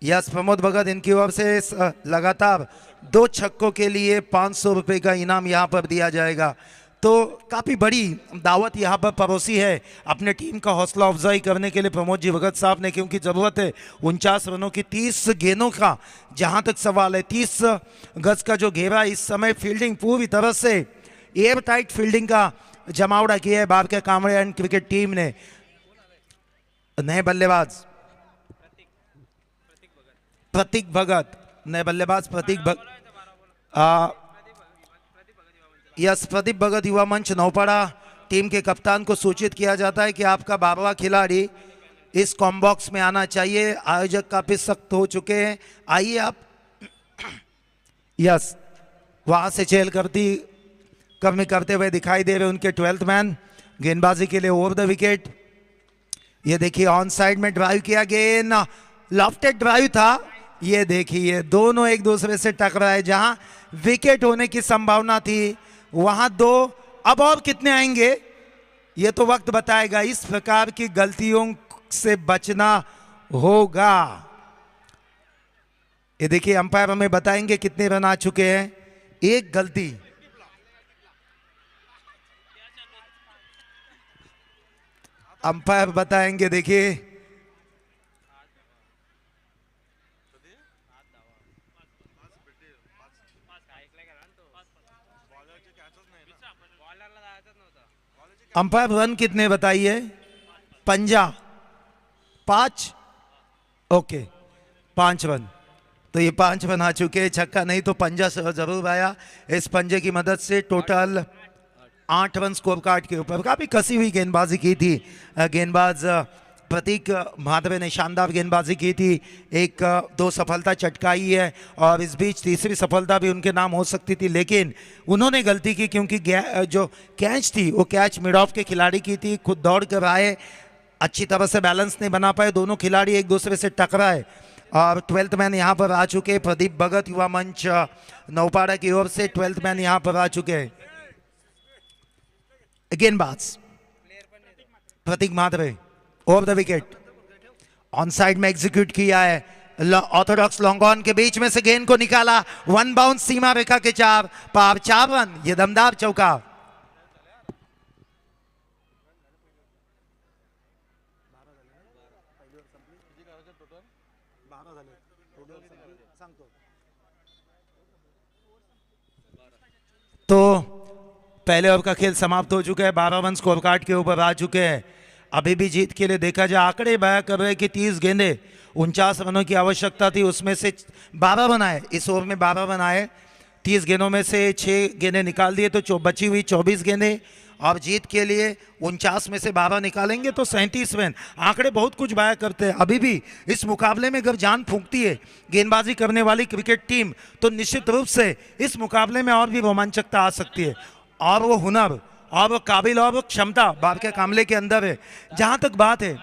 यस, प्रमोद भगत इनकी ओर से लगातार 2 छक्कों के लिए 500 रुपये का इनाम यहाँ पर दिया जाएगा। तो काफ़ी बड़ी दावत यहाँ पर परोसी है अपने टीम का हौसला अफजाई करने के लिए प्रमोद जी भगत साहब ने, क्योंकि ज़रूरत है 49 रनों की 30 गेंदों का। जहाँ तक सवाल है 30 गज का जो घेरा, इस समय फील्डिंग पूरी तरह से एयर टाइट फील्डिंग का जमावड़ा किया है बाबका कामड़े एंड क्रिकेट टीम ने। नए बल्लेबाज प्रतीक भगत, नए बल्लेबाज प्रतीक भगत, यस प्रदीप भगत युवा मंच नौपाड़ा टीम के कप्तान को सूचित किया जाता है कि आपका 12वां खिलाड़ी इस कॉम्बॉक्स में आना चाहिए। आयोजक काफी सख्त हो चुके हैं, आइए आप। यस, वहां से चेल करते हुए दिखाई दे रहे उनके 12th मैन गेंदबाजी के लिए ओवर द विकेट। ये देखिए ऑन साइड में ड्राइव किया, गेंद लॉफ्टेड ड्राइव था। ये देखिए दोनों एक दूसरे से टकराए, जहां विकेट होने की संभावना थी वहां 2। अब और कितने आएंगे ये तो वक्त बताएगा। इस प्रकार की गलतियों से बचना होगा। ये देखिए अंपायर हमें बताएंगे कितने रन आ चुके हैं। एक गलती, अंपायर बताएंगे। देखिए अंपायर रन कितने बताइए? 5 ओके 5 रन। तो ये 5 रन आ चुके हैं, छक्का नहीं तो पंजा जरूर आया। इस पंजे की मदद से टोटल 8 रन स्कोर कार्ड के ऊपर। काफी कसी हुई गेंदबाजी की थी गेंदबाज प्रतीक माधवे ने, शानदार गेंदबाजी की थी। 1-2 सफलता चटकाई है और इस बीच तीसरी सफलता भी उनके नाम हो सकती थी, लेकिन उन्होंने गलती की क्योंकि जो कैच थी वो कैच मिड ऑफ के खिलाड़ी की थी। खुद दौड़ कर आए, अच्छी तरह से बैलेंस नहीं बना पाए, दोनों खिलाड़ी एक दूसरे से टकराए। और 12th मैन यहाँ पर आ चुके प्रदीप भगत युवा मंच नौपाड़ा की ओर से 12th मैन यहाँ पर आ चुके हैं। गेंदबाज Prateek Madhave over the wicket, on side में एग्जीक्यूट किया है। ऑर्थोडॉक्स लॉन्ग ऑन के बीच में से गेंद को निकाला, 1 बाउंस सीमा रेखा के 4 पार, 4 रन। ये दमदार चौका। तो पहले ओवर का खेल समाप्त हो चुका है, 12 रन स्कोर कार्ड के ऊपर आ चुके हैं। अभी भी जीत के लिए देखा जाए आंकड़े बयां कर रहे कि 30 गेंदे 49 रनों की आवश्यकता थी, उसमें से 12 रन आए। इस ओवर में 12 रन आए, 30 गेंदों में से 6 गेंदें निकाल दिए तो बची हुई 24 गेंदें। और जीत के लिए 49 में से 12 निकालेंगे तो 37 रन। आंकड़े बहुत कुछ बयां करते हैं। अभी भी इस मुकाबले में अगर जान फूंकती है गेंदबाजी करने वाली क्रिकेट टीम तो निश्चित रूप से इस मुकाबले में और भी रोमांचकता आ सकती है। और वो हुनर और वो काबिल और वो क्षमता बाबका कामले के अंदर है। जहां तक बात है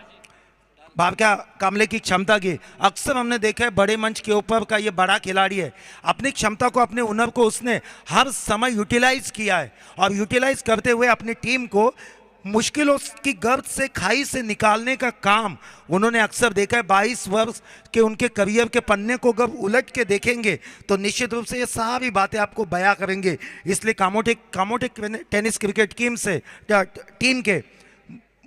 बाबका कामले की क्षमता की, अक्सर हमने देखा है बड़े मंच के ऊपर का ये बड़ा खिलाड़ी है, अपनी क्षमता को अपने हुनर को उसने हर समय यूटिलाइज किया है और यूटिलाइज करते हुए अपनी टीम को मुश्किलों की गर्त से, खाई से निकालने का काम उन्होंने अक्सर देखा है। 22 वर्ष के उनके करियर के पन्ने को अगर उलट के देखेंगे तो निश्चित रूप से ये सारी बातें आपको बयां करेंगे। इसलिए कामोटे टेनिस क्रिकेट टीम के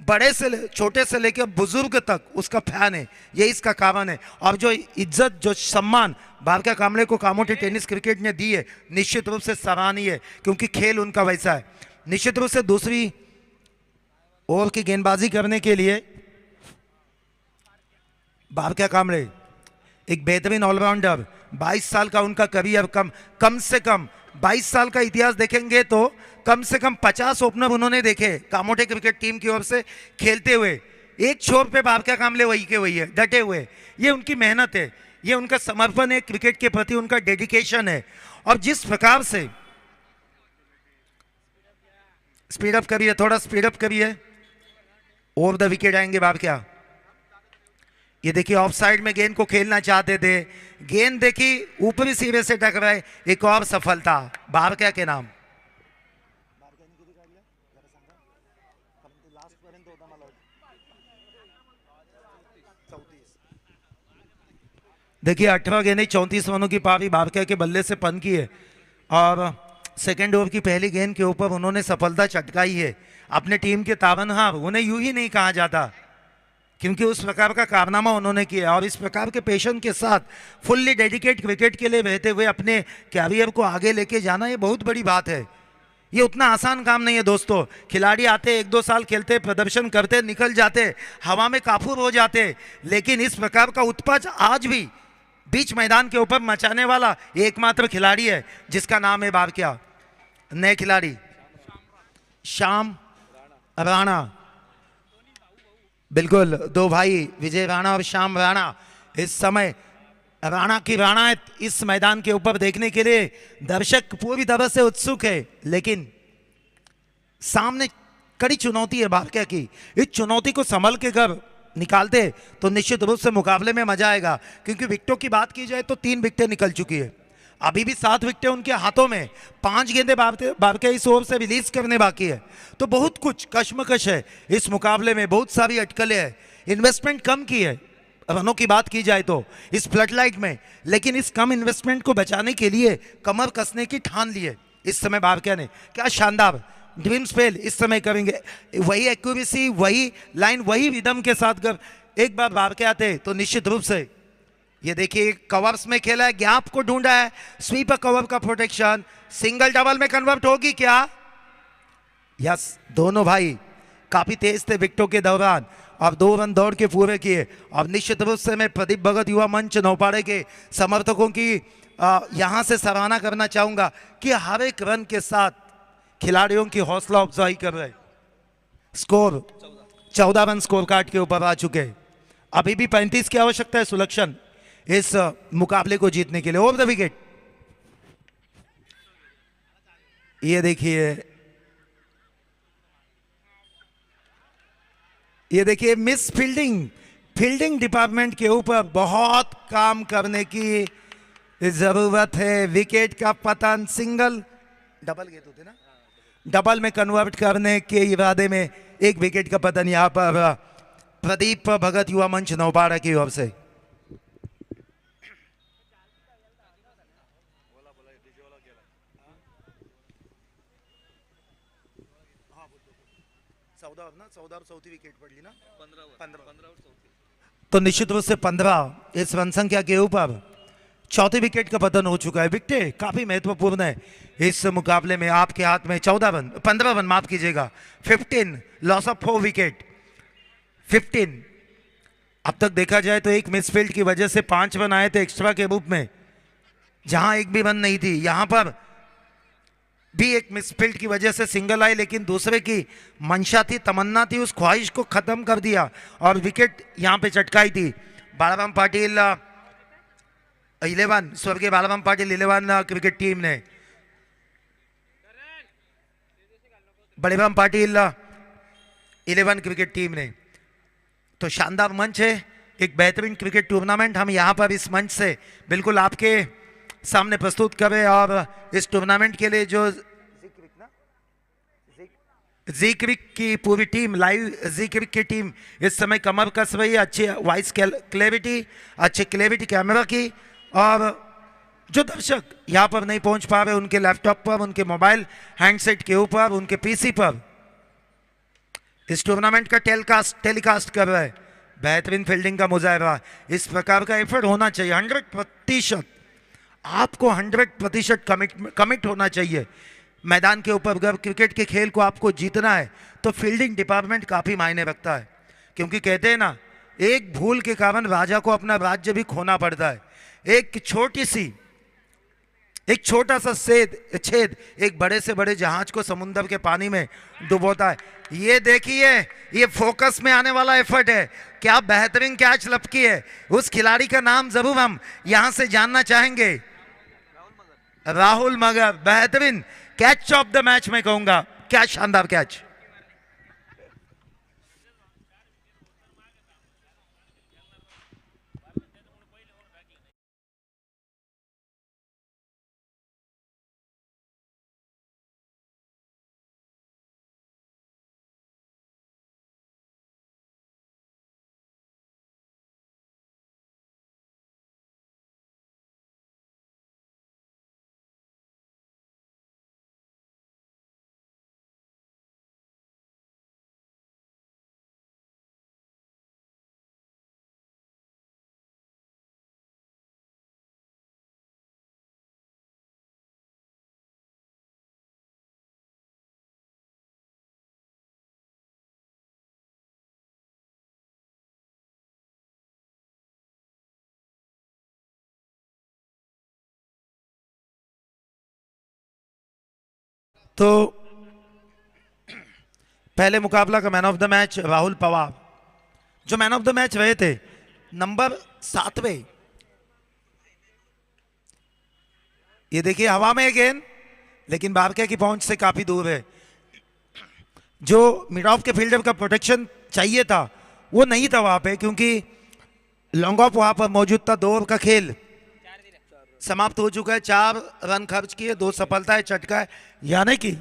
बड़े से छोटे से लेकर बुजुर्ग तक उसका फैन है, ये इसका कारण है। और जो इज्जत जो सम्मान बाबका कामले को कामोटे टेनिस क्रिकेट ने दी है निश्चित रूप से सराहनीय है, क्योंकि खेल उनका वैसा है। निश्चित रूप से दूसरी ओवर की गेंदबाजी करने के लिए बाबका कामले एक बेहतरीन ऑलराउंडर, 22 साल का उनका करियर, कम से कम 22 साल का इतिहास देखेंगे तो कम से कम 50 ओपनर उन्होंने देखे कामोटे क्रिकेट टीम की ओर से खेलते हुए। एक छोर पे बाबका कामले वही के वही है, डटे हुए। ये उनकी मेहनत है, ये उनका समर्पण है, क्रिकेट के प्रति उनका डेडिकेशन है। और जिस प्रकार से स्पीड अप करिए, थोड़ा स्पीड अप करिए। ओवर द विकेट आएंगे बाबका। ये देखिए ऑफ साइड में गेंद को खेलना चाहते थे, गेंद देखी ऊपरी सिरे से टकराए, एक और सफलता बारका के नाम। देखिए 18 गेंदें 34 रनों की पारी बारका के बल्ले से पन की है और सेकेंड ओवर की पहली गेंद के ऊपर उन्होंने सफलता चटकाई है। अपने टीम के ताबनहार उन्हें यूं ही नहीं कहा जाता, क्योंकि उस प्रकार का कारनामा उन्होंने किया और इस प्रकार के पेशन के साथ फुल्ली डेडिकेट क्रिकेट के लिए रहते हुए अपने कैरियर को आगे लेके जाना, ये बहुत बड़ी बात है। ये उतना आसान काम नहीं है दोस्तों। खिलाड़ी आते 1-2 साल खेलते, प्रदर्शन करते, निकल जाते, हवा में काफूर हो जाते, लेकिन इस प्रकार का उत्पाद आज भी बीच मैदान के ऊपर मचाने वाला एकमात्र खिलाड़ी है जिसका नाम है बारका। नए खिलाड़ी श्याम राणा, बिल्कुल दो भाई विजय राणा और श्याम राणा इस समय राणा की राणायत इस मैदान के ऊपर देखने के लिए दर्शक पूरी तरह से उत्सुक है, लेकिन सामने कड़ी चुनौती है बारका की। इस चुनौती को संभल के कर निकालते तो निश्चित रूप से मुकाबले में मजा आएगा, क्योंकि विकेटों की बात की जाए तो 3 विकेटें निकल चुकी है, अभी भी 7 विकेटें उनके हाथों में, 5 गेंदें बारका इस ओवर से रिलीज करने बाकी है। तो बहुत कुछ कश्मकश है इस मुकाबले में, बहुत सारी अटकलें हैं। इन्वेस्टमेंट कम की है रनों की बात की जाए तो इस फ्लडलाइट में, लेकिन इस कम इन्वेस्टमेंट को बचाने के लिए कमर कसने की ठान ली है इस समय बारका ने। क्या शानदार ड्रीम स्पेल इस समय करेंगे, वही एक्यूरेसी, वही लाइन, वही रिदम के साथ कर एक बार बारका आते तो निश्चित रूप से ये देखिए कवर्स में खेला है, गैप को ढूंढा है, स्वीपर कवर का प्रोटेक्शन, सिंगल डबल में कन्वर्ट होगी क्या? यस, दोनों भाई काफी तेज थे विकेटों के दौरान और 2 रन दौड़ के पूरे किए। और निश्चित रूप से मैं प्रदीप भगत युवा मंच नौपाड़े के समर्थकों की यहां से सराहना करना चाहूंगा कि हर एक रन के साथ खिलाड़ियों की हौसला अफजाई कर रहे। स्कोर 14 रन स्कोर कार्ड के ऊपर आ चुके, अभी भी 35 की आवश्यकता है सुलक्षण इस मुकाबले को जीतने के लिए। ओवर द विकेट, ये देखिए, ये देखिए मिस फील्डिंग, फील्डिंग डिपार्टमेंट के ऊपर बहुत काम करने की जरूरत है। विकेट का पतन, सिंगल डबल गेट होते ना, डबल में कन्वर्ट करने के इरादे में एक विकेट का पतन यहां पर प्रदीप भगत युवा मंच नौपाड़ा की ओर से। तो निश्चित रूप से 15 इस रन संख्या के ऊपर चौथी विकेट का पतन हो चुका है। विकेटें काफी महत्वपूर्ण है इस मुकाबले में। आपके हाथ में 15 रन माफ कीजिएगा, 15 लॉस ऑफ 4 विकेट, 15। अब तक देखा जाए तो एक मिसफील्ड की वजह से 5 रन आए थे एक्स्ट्रा के रूप में, जहां एक भी रन नहीं थी। यहां पर भी एक मिसफील्ड की वजह से सिंगल आई, लेकिन दूसरे की मंशा थी, तमन्ना थी, उस ख्वाहिश को खत्म कर दिया और विकेट यहां पे चटकाई थी। बालाराम पाटिल 11, स्वर्गीय बालाराम पाटिल 11 क्रिकेट टीम ने, बड़ेराम पाटिल 11 क्रिकेट टीम ने। तो शानदार मंच है, एक बेहतरीन क्रिकेट टूर्नामेंट हम यहाँ पर इस मंच से बिल्कुल आपके सामने प्रस्तुत करें। और इस टूर्नामेंट के लिए जो जी क्रिक की पूरी टीम, लाइव जी क्रिक की टीम इस समय कमर कस रही है, अच्छी वॉइस क्लैरिटी, अच्छे क्लैरिटी कैमरा की। और जो दर्शक यहाँ पर नहीं पहुंच पा रहे, उनके लैपटॉप पर, उनके मोबाइल हैंडसेट के ऊपर, उनके पीसी पर इस टूर्नामेंट का टेलीकास्ट कर रहा है। बेहतरीन फील्डिंग का मुजाहरा, इस प्रकार का एफर्ट होना चाहिए। 100% आपको 100% कमिट होना चाहिए मैदान के ऊपर। अगर क्रिकेट के खेल को आपको जीतना है तो फील्डिंग डिपार्टमेंट काफी मायने रखता है, क्योंकि कहते हैं ना, एक भूल के कारण राजा को अपना राज्य भी खोना पड़ता है। एक छोटा सा छेद एक बड़े से बड़े जहाज को समुद्र के पानी में डुबोता है। ये देखिए, ये फोकस में आने वाला एफर्ट है। क्या बेहतरीन कैच लपकी है, उस खिलाड़ी का नाम जरूर हम यहां से जानना चाहेंगे। राहुल मगर, बेहतरीन कैच ऑफ द मैच मैं कहूंगा। क्या शानदार कैच। तो पहले मुकाबला का man of the match Rahul Pawar, जो मैन ऑफ द मैच रहे थे नंबर 7वें। ये देखिए हवा में गेंद, लेकिन बारका की पहुंच से काफी दूर है। जो मिड ऑफ के फील्डर का प्रोटेक्शन चाहिए था वो नहीं था वहां पे, क्योंकि लॉन्ग ऑफ वहां पर मौजूद था। 2 ओवर का खेल समाप्त हो चुका है। 4 रन खर्च किए, 2 सफलता है, चटका है, यानी कि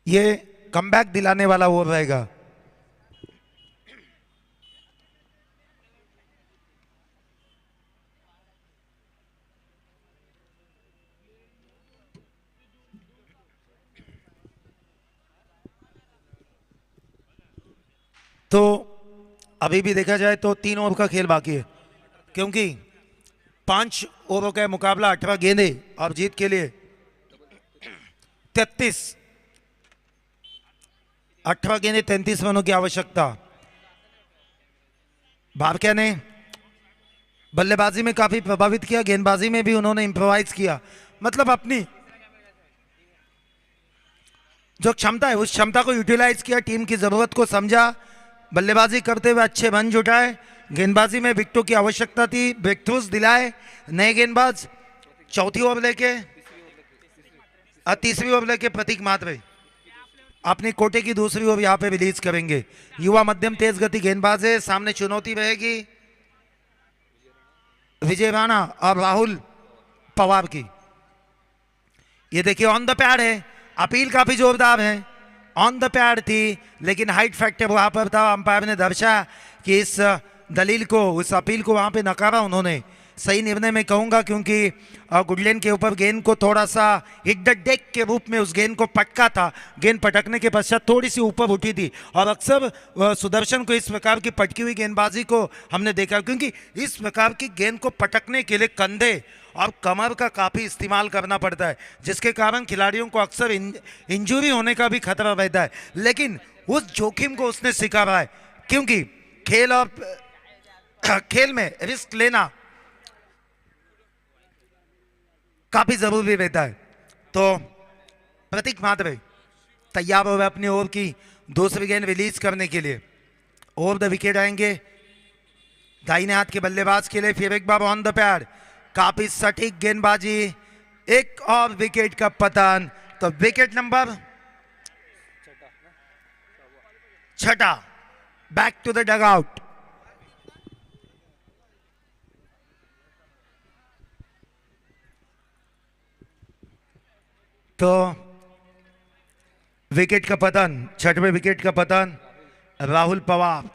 ये कमबैक दिलाने वाला ओवर रहेगा। तो अभी भी देखा जाए तो 3 ओवर का खेल बाकी है, क्योंकि 5 ओवरों का मुकाबला 18 गेंदे और जीत के लिए 18 गेंदे 33 रनों की आवश्यकता। बारका ने बल्लेबाजी में काफी प्रभावित किया, गेंदबाजी में भी उन्होंने इंप्रोवाइज किया, मतलब अपनी जो क्षमता है उस क्षमता को यूटिलाइज किया, टीम की जरूरत को समझा, बल्लेबाजी करते हुए अच्छे रन जुटाए। गेंदबाजी में विकेटों की आवश्यकता थी, ब्रेक थ्रूज दिलाए नए गेंदबाज। चौथी ओवर लेके और तीसरी ओवर लेके प्रतीक मात्रे अपनी कोटे की दूसरी ओवर यहाँ पे रिलीज करेंगे। युवा मध्यम तेज गति गेंदबाज है, सामने चुनौती रहेगी विजय राणा और राहुल पवार की। ये देखिए ऑन द पैड है, अपील काफी जोरदार है, ऑन द पैड थी, लेकिन हाइट फैक्टर वहां पर था। अंपायर ने दर्शाया कि इस दलील को, उस अपील को वहां पे नकारा उन्होंने। सही निर्णय में कहूंगा, क्योंकि गुडलैंड के ऊपर गेंद को थोड़ा सा हिट द डेक के रूप में उस गेंद को पटका था। गेंद पटकने के पश्चात थोड़ी सी ऊपर उठी थी, और अक्सर सुदर्शन को इस प्रकार की पटकी हुई गेंदबाजी को हमने देखा, क्योंकि इस प्रकार की गेंद को पटकने के लिए कंधे और कमर का काफ़ी इस्तेमाल करना पड़ता है, जिसके कारण खिलाड़ियों को अक्सर इंजरी होने का भी खतरा रहता है। लेकिन उस जोखिम को उसने स्वीकारा है, क्योंकि खेल में रिस्क लेना काफी जरूरी रहता है। तो प्रतीक मात्रे तैयार हो गए अपनी ओवर की दूसरी गेंद रिलीज करने के लिए। ओवर द विकेट आएंगे दाहिने हाथ के बल्लेबाज के लिए। फिर एक बार ऑन द पैड, काफी सटीक गेंदबाजी, एक और विकेट का पतन। तो wicket number 6, back to the dugout. तो विकेट का पतन, 6वें विकेट का पतन राहुल पवार,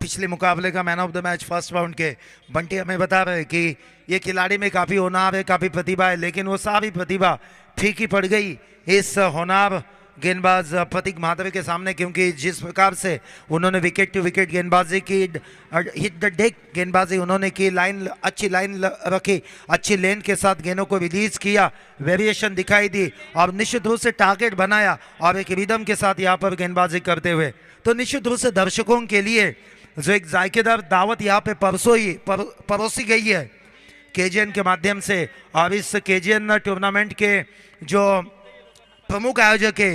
पिछले मुकाबले का man of the match first round के। बंटी हमें बता रहे कि ये खिलाड़ी में काफ़ी होनहार है, काफ़ी प्रतिभा है, लेकिन वो सारी प्रतिभा फीकी पड़ गई इस होनहार गेंदबाज प्रतीक मात्रे के सामने, क्योंकि जिस प्रकार से उन्होंने विकेट टू विकेट गेंदबाजी की, हिट द डेक गेंदबाजी उन्होंने की, अच्छी लाइन रखी, अच्छी लेन के साथ गेंदों को रिलीज किया, वेरिएशन दिखाई दी और निश्चित रूप से टारगेट बनाया और एक रिदम के साथ यहाँ पर गेंदबाजी करते हुए। तो निश्चित रूप से दर्शकों के लिए जो एक जायकेदार दावत यहाँ पे परोसी गई है केजीएन के माध्यम से। और इस केजीएन टूर्नामेंट के जो प्रमुख आयोजक है,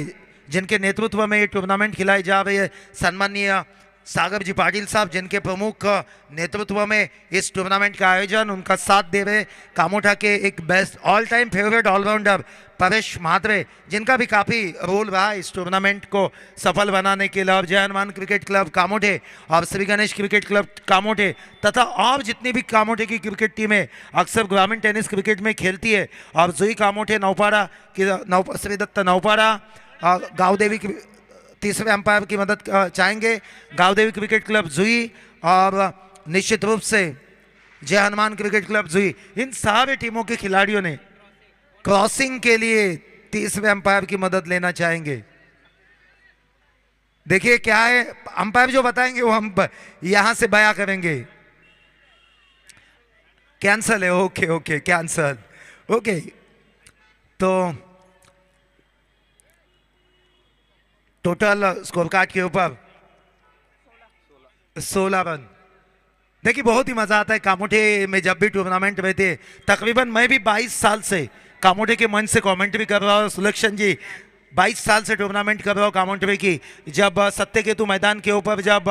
जिनके नेतृत्व में ये टूर्नामेंट खिलाई जा रही है, सम्माननीय सागर जी पाटिल साहब, जिनके प्रमुख नेतृत्व में इस टूर्नामेंट का आयोजन, उनका साथ दे रहे कामोठा के एक best all time favourite allrounder Paresh Mhatre, जिनका भी काफ़ी रोल रहा इस टूर्नामेंट को सफल बनाने के लिए। और जय हनुमान क्रिकेट क्लब कामोठे और श्री गणेश क्रिकेट क्लब कामोठे तथा और जितनी भी कामोठे की क्रिकेट टीमें अक्सर ग्रामीण टेनिस क्रिकेट में खेलती है, और जुई कामोठे नौपाड़ा की श्री दत्त नौपाड़ा, गाँवदेवी तीसरे अंपायर की मदद चाहेंगे, गाँवदेवी क्रिकेट क्लब जुई, और निश्चित रूप से जय हनुमान क्रिकेट क्लब जुई। इन सारे टीमों के खिलाड़ियों ने क्रॉसिंग के लिए तीसरे अंपायर की मदद लेना चाहेंगे। देखिए क्या है, अंपायर जो बताएंगे वो हम यहां से बयां करेंगे। कैंसल है, ओके ओके कैंसल, ओके। तो टोटल स्कोर कार्ड के ऊपर 16 रन। देखिए बहुत ही मजा आता है कामोठे में जब भी टूर्नामेंट रहते। तकरीबन मैं भी 22 साल से कामोटे के मंच से कमेंट भी कर रहा हूँ। सुलक्षण जी 22 साल से टूर्नामेंट कर रहा हूँ कामोटे की। जब सत्यकेतु मैदान के ऊपर जब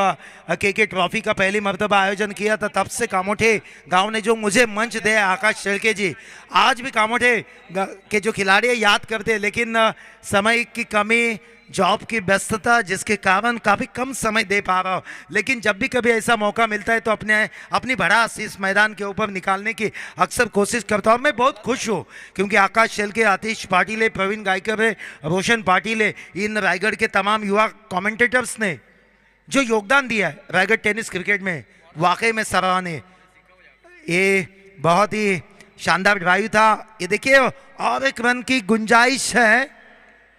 के ट्रॉफी का पहली मर्तबा आयोजन किया था, तब से कामोटे गांव ने जो मुझे मंच दिया, आकाश शेड़के जी, आज भी कामोटे के जो खिलाड़ी है याद करते हैं, लेकिन समय की कमी, जॉब की व्यस्तता, जिसके कारण काफ़ी कम समय दे पा रहा हूँ। लेकिन जब भी कभी ऐसा मौका मिलता है तो अपनी भड़ास इस मैदान के ऊपर निकालने की अक्सर कोशिश करता हूँ। मैं बहुत खुश हूँ क्योंकि आकाश शेलके, आतिश पाटिले, प्रवीण गायकर, रोशन पाटिले, इन रायगढ़ के तमाम युवा कमेंटेटर्स ने जो योगदान दिया है रायगढ़ टेनिस क्रिकेट में, वाकई में सराहनीय। ये बहुत ही शानदार ड्राइव था। ये देखिए, और एक रन की गुंजाइश है,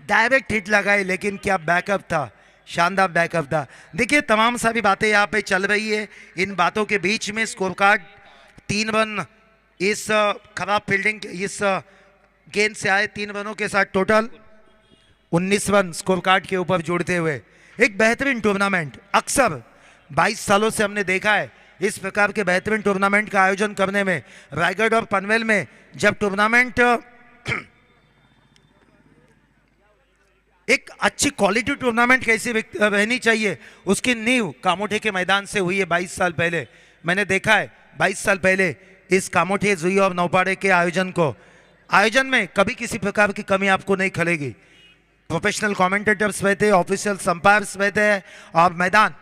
डायरेक्ट हिट लगाई, लेकिन क्या बैकअप था, शानदार बैकअप था। देखिए तमाम सारी बातें यहाँ पे चल रही है। इन बातों के बीच में स्कोर कार्ड 3 रन इस खराब फील्डिंग, इस गेंद से आए 3 रनों के साथ टोटल 19 रन स्कोर कार्ड के ऊपर जोड़ते हुए एक बेहतरीन टूर्नामेंट। अक्सर 22 सालों से हमने देखा है इस प्रकार के बेहतरीन टूर्नामेंट का आयोजन करने में। रायगढ़ और पनवेल में जब टूर्नामेंट एक अच्छी क्वालिटी टूर्नामेंट कैसी रहनी चाहिए, उसकी नींव कामोठे के मैदान से हुई है 22 साल पहले। मैंने देखा है 22 साल पहले इस कामोठे, जुई और नौपाड़े के आयोजन में कभी किसी प्रकार की कमी आपको नहीं खलेगी। प्रोफेशनल कमेंटेटर्स रहते हैं, ऑफिशियल संपायर्स रहते हैं, और मैदान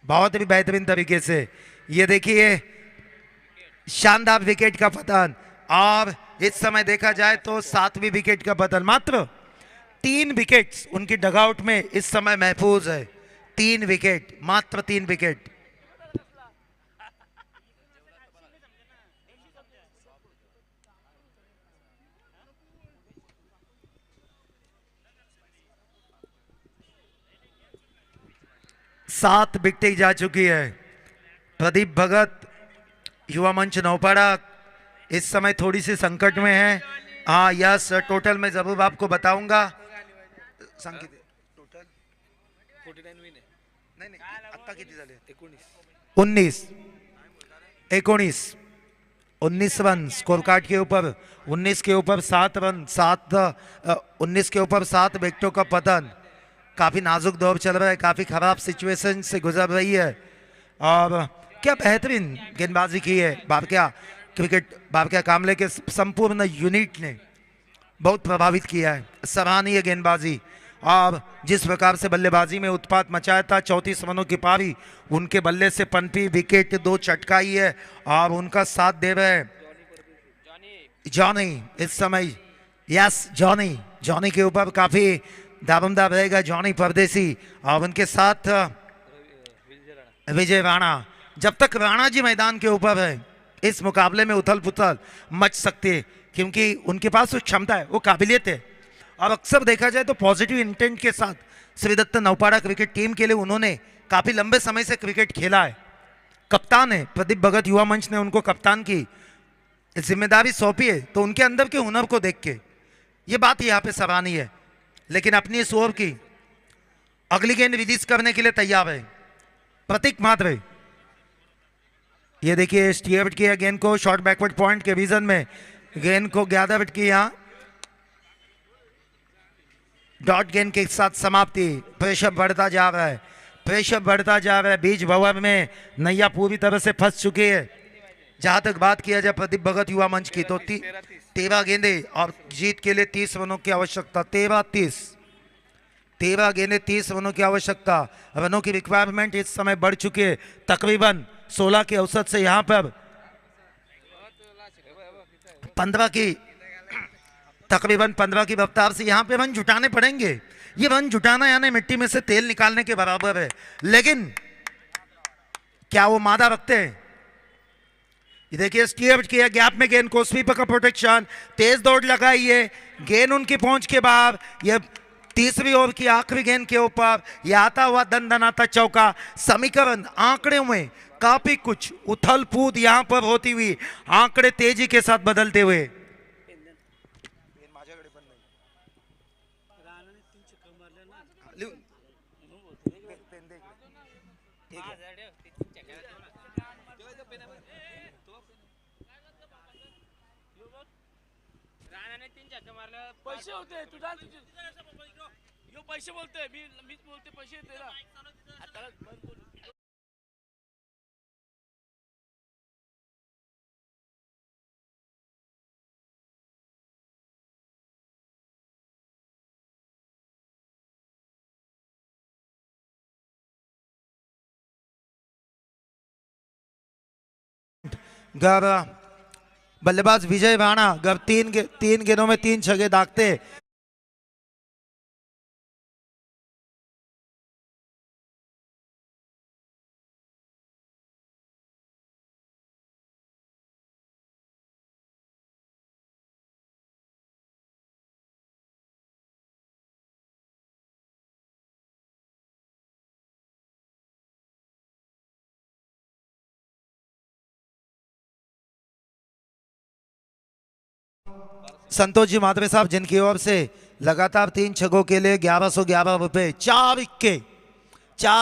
बहुत ही बेहतरीन तरीके से। ये देखिए शानदार विकेट का पतन, और इस समय देखा जाए तो 7वीं विकेट का पतन। मात्र 3 विकेट्स उनकी डगआउट में इस समय महफूज है। 3 विकेट, मात्र 3 विकेट। सात विकेटें जा चुकी है। प्रदीप भगत, युवा मंच नौपाड़ा इस समय थोड़ी सी संकट में है। हाँ यस, टोटल मैं जरूर आपको बताऊंगा। संकेत टोटल 19 रन स्कोर कार्ड के ऊपर, 19 के ऊपर 7 रन, 19 के ऊपर 7 विकेटों का पतन। काफी नाजुक दौर चल रहा है, काफी खराब सिचुएशन से गुजर रही है, और क्या बेहतरीन गेंदबाजी की है बारक्या कामले के संपूर्ण यूनिट ने बहुत प्रभावित किया है। सराहनीय गेंदबाजी, और जिस प्रकार से बल्लेबाजी में उत्पात मचाया था, 34 रनों की पारी उनके बल्ले से पनपी, विकेट 2 चटकाई है, और उनका साथ दे रहे हैं जॉनी इस समय। यस, जॉनी के ऊपर काफी दारोमदार रहेगा जॉनी परदेसी, और उनके साथ विजय राणा। जब तक राणा जी मैदान के ऊपर है इस मुकाबले में उथल पुथल मच सकती है, क्योंकि उनके पास वो क्षमता है, वो काबिलियत है। और अक्सर देखा जाए तो पॉजिटिव इंटेंट के साथ श्रीदत्त नौपाड़ा क्रिकेट टीम के लिए उन्होंने काफी लंबे समय से क्रिकेट खेला है। कप्तान है प्रदीप भगत, युवा मंच ने उनको कप्तान की जिम्मेदारी सौंपी है, तो उनके अंदर के हुनर को देख के ये बात यहाँ पे सराहनीय है। लेकिन अपनी इस ओवर की अगली गेंद रिलीज करने के लिए तैयार है प्रतीक मात्रे। ये देखिए स्टीयर्ड किया गेंद को शॉर्ट बैकवर्ड पॉइंट के रीजन में, गेंद को 11 विकेट किया, डॉट गेंद के साथ समाप्ति। प्रेशर बढ़ता जा रहा है, बीच भवन में नैया पूरी तरह से फंस चुकी है। जहां तक बात किया जाए प्रदीप भगत युवा मंच की, तो 13 गेंदे और जीत के लिए 30 रनों की आवश्यकता। 13 गेंदे 30 रनों की आवश्यकता। रनों की रिक्वायरमेंट इस समय बढ़ चुकी है, तकरीबन 16 के औसत से यहाँ पर 15 की, तकरीबन 15 की रफ्तार से यहाँ पे रन जुटाने पड़ेंगे। ये रन जुटाना यानी मिट्टी में से तेल निकालने के बराबर है, लेकिन क्या वो मादा रखते हैं? ये देखिए स्टीयर किया गैप में गेंद को, स्वीपर का प्रोटेक्शन, तेज दौड़ लगाई है, गेंद उनकी पहुंच के बाद ये तीसरी ओवर की आखिरी गेंद के ऊपर ये आता हुआ दनदनाता चौका। समीकरण आंकड़े में काफी कुछ उथल कूद यहां पर होती हुई, आंकड़े तेजी के साथ बदलते हुए। पैसे होते तुझा यो पैसे बोलते मीच बोलते पैसे येते ना गर बल्लेबाज विजय राणा गर तीन गेंदों में 3 छक्के दागते संतोष जी मात्रे साहब जिनकी ओर से लगातार 3 छक्कों के लिए 1111 रुपए 4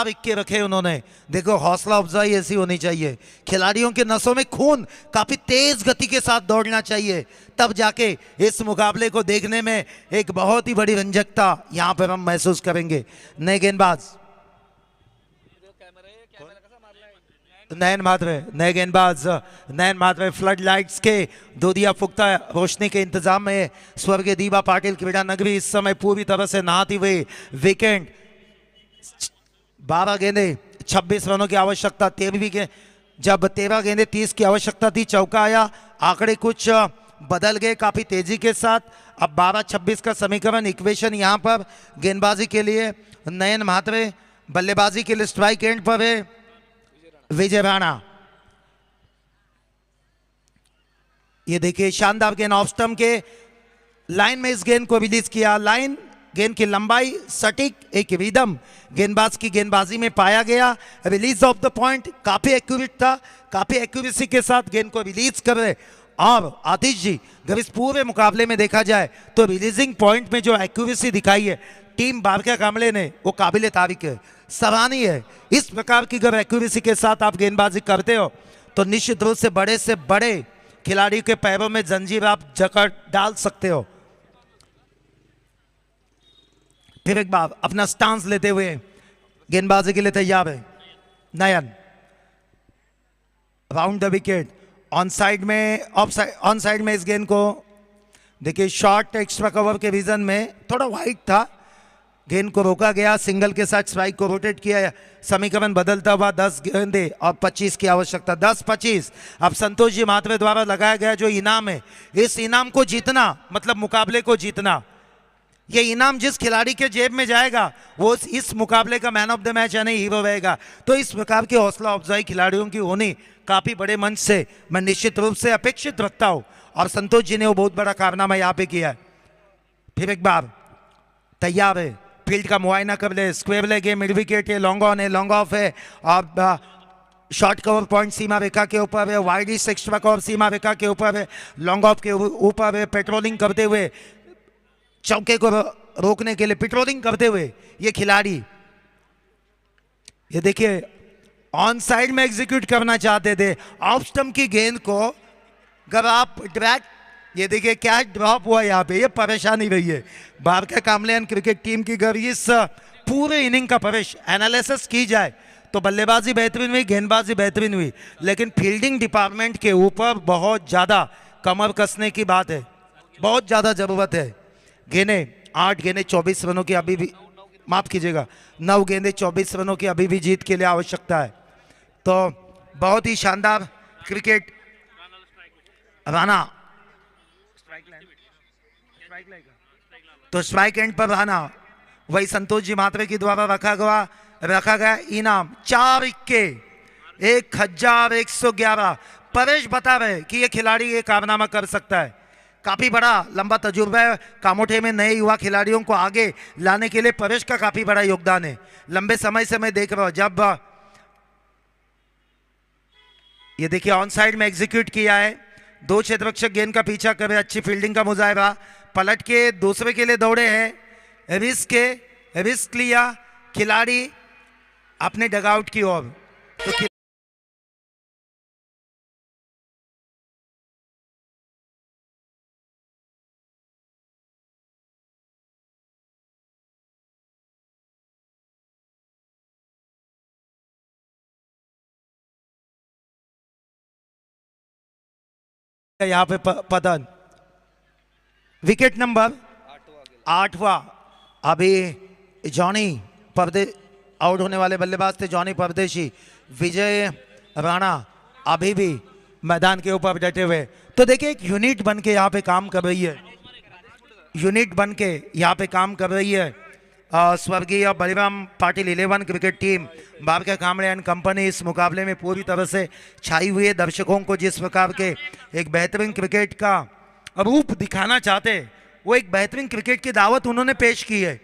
इक्के रखे उन्होंने। देखो हौसला अफजाई ऐसी होनी चाहिए, खिलाड़ियों के नसों में खून काफी तेज गति के साथ दौड़ना चाहिए, तब जाके इस मुकाबले को देखने में एक बहुत ही बड़ी रंजकता यहां पर हम महसूस करेंगे। नए गेंदबाज नयन माधवे फ्लड लाइट्स के दूधिया पुख्ता रोशनी के इंतजाम में स्वर्गीय दीवा पाटिल क्रीड़ा नगरी इस समय पूरी तरह से नहाती हुई। वीकेंड 12 गेंदे 26 रनों की आवश्यकता, 13 गेंदे 30 की आवश्यकता थी, चौका आया, आंकड़े कुछ बदल गए काफी तेजी के साथ। अब 12-26 का समीकरण इक्वेशन यहां पर गेंदबाजी के लिए नयन माधवे, बल्लेबाजी के लिए स्ट्राइक एंड पर है विजय राणा। ये देखिए शानदार गेंद ऑफ स्टंप के लाइन में इस गेंद को रिलीज किया। लाइन गेंद की लंबाई सटीक एक रिदम गेंदबाज की गेंदबाजी में पाया गया। रिलीज ऑफ द पॉइंट काफी एक्यूरेट था, काफी एक्यूरेसी के साथ गेंद को रिलीज कर रहे। और आतिश जी अगर इस पूरे मुकाबले में देखा जाए तो रिलीजिंग पॉइंट में जो एक्यूरेसी दिखाई है टीम बारका कामले ने वो काबिले तारीफ है, सराहनीय है। इस प्रकार की अगर एक्यूरेसी के साथ आप गेंदबाजी करते हो तो निश्चित रूप से बड़े खिलाड़ी के पैरों में जंजीर आप जकड़ डाल सकते हो। फिर एक बार अपना स्टांस लेते हुए गेंदबाजी के लिए तैयार है Nayan. Round the wicket on side में इस गेंद को देखिए शॉर्ट एक्स्ट्रा कवर के रीजन में थोड़ा वाइड था, गेंद को रोका गया, सिंगल के साथ स्ट्राइक को रोटेट किया, समीकरण बदलता हुआ 10 गेंदे और 25 की आवश्यकता। 10-25 अब संतोष जी मात्रे द्वारा लगाया गया जो इनाम है, इस इनाम को जीतना मतलब मुकाबले को जीतना। ये इनाम जिस खिलाड़ी के जेब में जाएगा वो इस मुकाबले का मैन ऑफ द मैच यानी हीरो रहेगा। तो इस प्रकार की हौसला अफजाई खिलाड़ियों की होनी काफी बड़े मंच से मैं निश्चित रूप से अपेक्षित रखता हूं और संतोष जी ने वो बहुत बड़ा कारनामा यहाँ पे किया है। फिर एक बार तैयार है, फील्ड का मुआयना कर ले, स्क्वेयर लेग है, मिड विकेट है, लॉन्ग ऑन है, लॉन्ग ऑफ है और शॉर्ट कवर पॉइंट सीमा रेखा के ऊपर है, वाइड ईस्ट एक्स्ट्रा कवर सीमा रेखा के ऊपर है, लॉन्ग ऑफ के ऊपर है। पेट्रोलिंग करते हुए चौके को रोकने के लिए पेट्रोलिंग करते हुए ये खिलाड़ी ये देखिए ऑन साइड में एग्जीक्यूट करना चाहते थे ऑफ स्टंप की गेंद को। अगर आप ड्रैग ये देखिए क्या ड्रॉप हुआ यहाँ पे, ये परेशानी रही है बारका कामले क्रिकेट टीम की। अगर इस पूरे इनिंग का एनालिसिस की जाए तो बल्लेबाजी बेहतरीन हुई, गेंदबाजी बेहतरीन हुई, लेकिन फील्डिंग डिपार्टमेंट के ऊपर बहुत ज्यादा कमर कसने की बात है, बहुत ज्यादा जरूरत है। गेंदे 8 गेंदे 24 रनों की अभी भी, माफ कीजिएगा 9 गेंदे 24 रनों की अभी भी जीत के लिए आवश्यकता है। तो बहुत ही शानदार क्रिकेट। राणा तो स्ट्राइक एंड पर राणा वही संतोष जी मात्रे के द्वारा रखा गया इनाम 4 इक्के 1111। परेश बता रहे कि ये खिलाड़ी ये कारनामा कर सकता है, काफी बड़ा लंबा तजुर्बा है कामोठे में, नए युवा खिलाड़ियों को आगे लाने के लिए परेश का काफी बड़ा योगदान है। लंबे समय से मैं देख रहा हूं जब ये देखिए ऑन साइड में एग्जीक्यूट किया है, 2 क्षेत्ररक्षक गेंद का पीछा कर रहे, अच्छी फील्डिंग का मुजाहरा, पलट के दूसरे के लिए दौड़े हैं, रिस्क लिया खिलाड़ी अपने डगआउट की ओर। तो यहाँ पे पतन। विकेट नंबर 8वां। अभी जॉनी परदेश आउट होने वाले बल्लेबाज थे, जॉनी परदेशी। विजय राणा अभी भी मैदान के ऊपर डटे हुए। तो देखिए एक यूनिट बन के यहाँ पे काम कर रही है, यूनिट बन के यहाँ पे काम कर रही है स्वर्गीय Baliram Patil 11 cricket team, Barca Kamde and company इस मुकाबले में पूरी तरह से छाई हुई है। दर्शकों को जिस प्रकार के एक बेहतरीन क्रिकेट का रूप दिखाना चाहते, वो एक बेहतरीन क्रिकेट की दावत उन्होंने पेश की है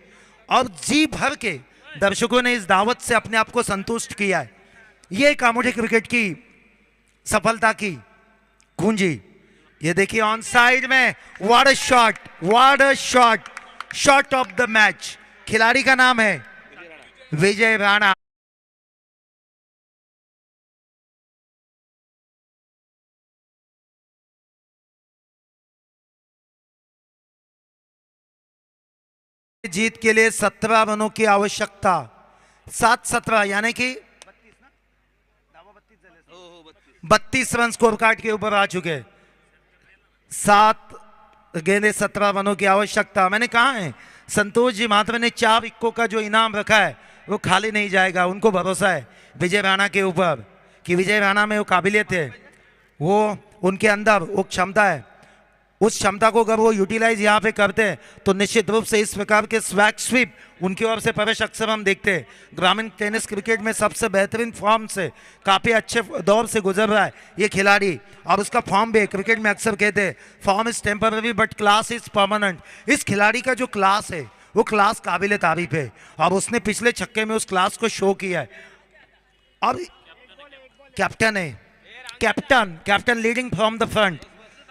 और जी भर के दर्शकों ने इस दावत से अपने आप को संतुष्ट किया है। ये कामोटे क्रिकेट की सफलता की कुंजी। ये देखिए ऑन साइड में what a shot, what a shot, shot of the match. खिलाड़ी का नाम है विजय राणा। जीत के लिए 17 रनों की आवश्यकता, 7-17 यानी कि 32 रन स्कोर कार्ड के ऊपर आ चुके। 7 गेंदे 17 रनों की आवश्यकता। मैंने कहा है संतोष जी महात्मा ने 4 इक्को का जो इनाम रखा है वो खाली नहीं जाएगा। उनको भरोसा है विजय राणा के ऊपर कि विजय राणा में वो काबिलियत है, वो उनके अंदर वो क्षमता है। उस क्षमता को अगर वो यूटिलाइज यहाँ पे करते हैं तो निश्चित रूप से इस प्रकार के स्वैग स्वीप उनकी ओर से प्रवेश अक्सर हम देखते हैं। ग्रामीण टेनिस क्रिकेट में सबसे बेहतरीन फॉर्म से काफ़ी अच्छे दौर से गुजर रहा है ये खिलाड़ी, और उसका फॉर्म भी क्रिकेट में अक्सर कहते हैं form is temporary but class is permanent. इस खिलाड़ी का जो क्लास है वो क्लास काबिल तारीफ है और उसने पिछले छक्के में उस क्लास को शो किया है। और कैप्टन है, captain leading from the front,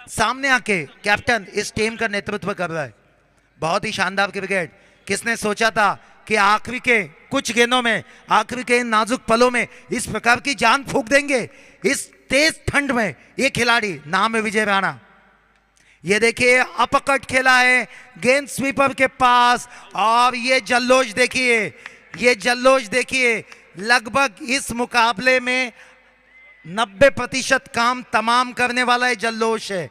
सामने आके कैप्टन इस टीम का नेतृत्व कर रहा है। बहुत ही शानदार क्रिकेट। किसने सोचा था कि आखिरी के कुछ गेंदों में, आखिरी के नाजुक पलों में इस प्रकार की जान फूंक देंगे इस तेज ठंड में। ये खिलाड़ी नाम है विजय राणा। ये देखिए अपकट खेला है गेंद स्वीपर के पास, और ये जल्लोश देखिए, ये जल्लोश देखिए। लगभग इस मुकाबले में 90% काम तमाम करने वाला है जल्लोश है।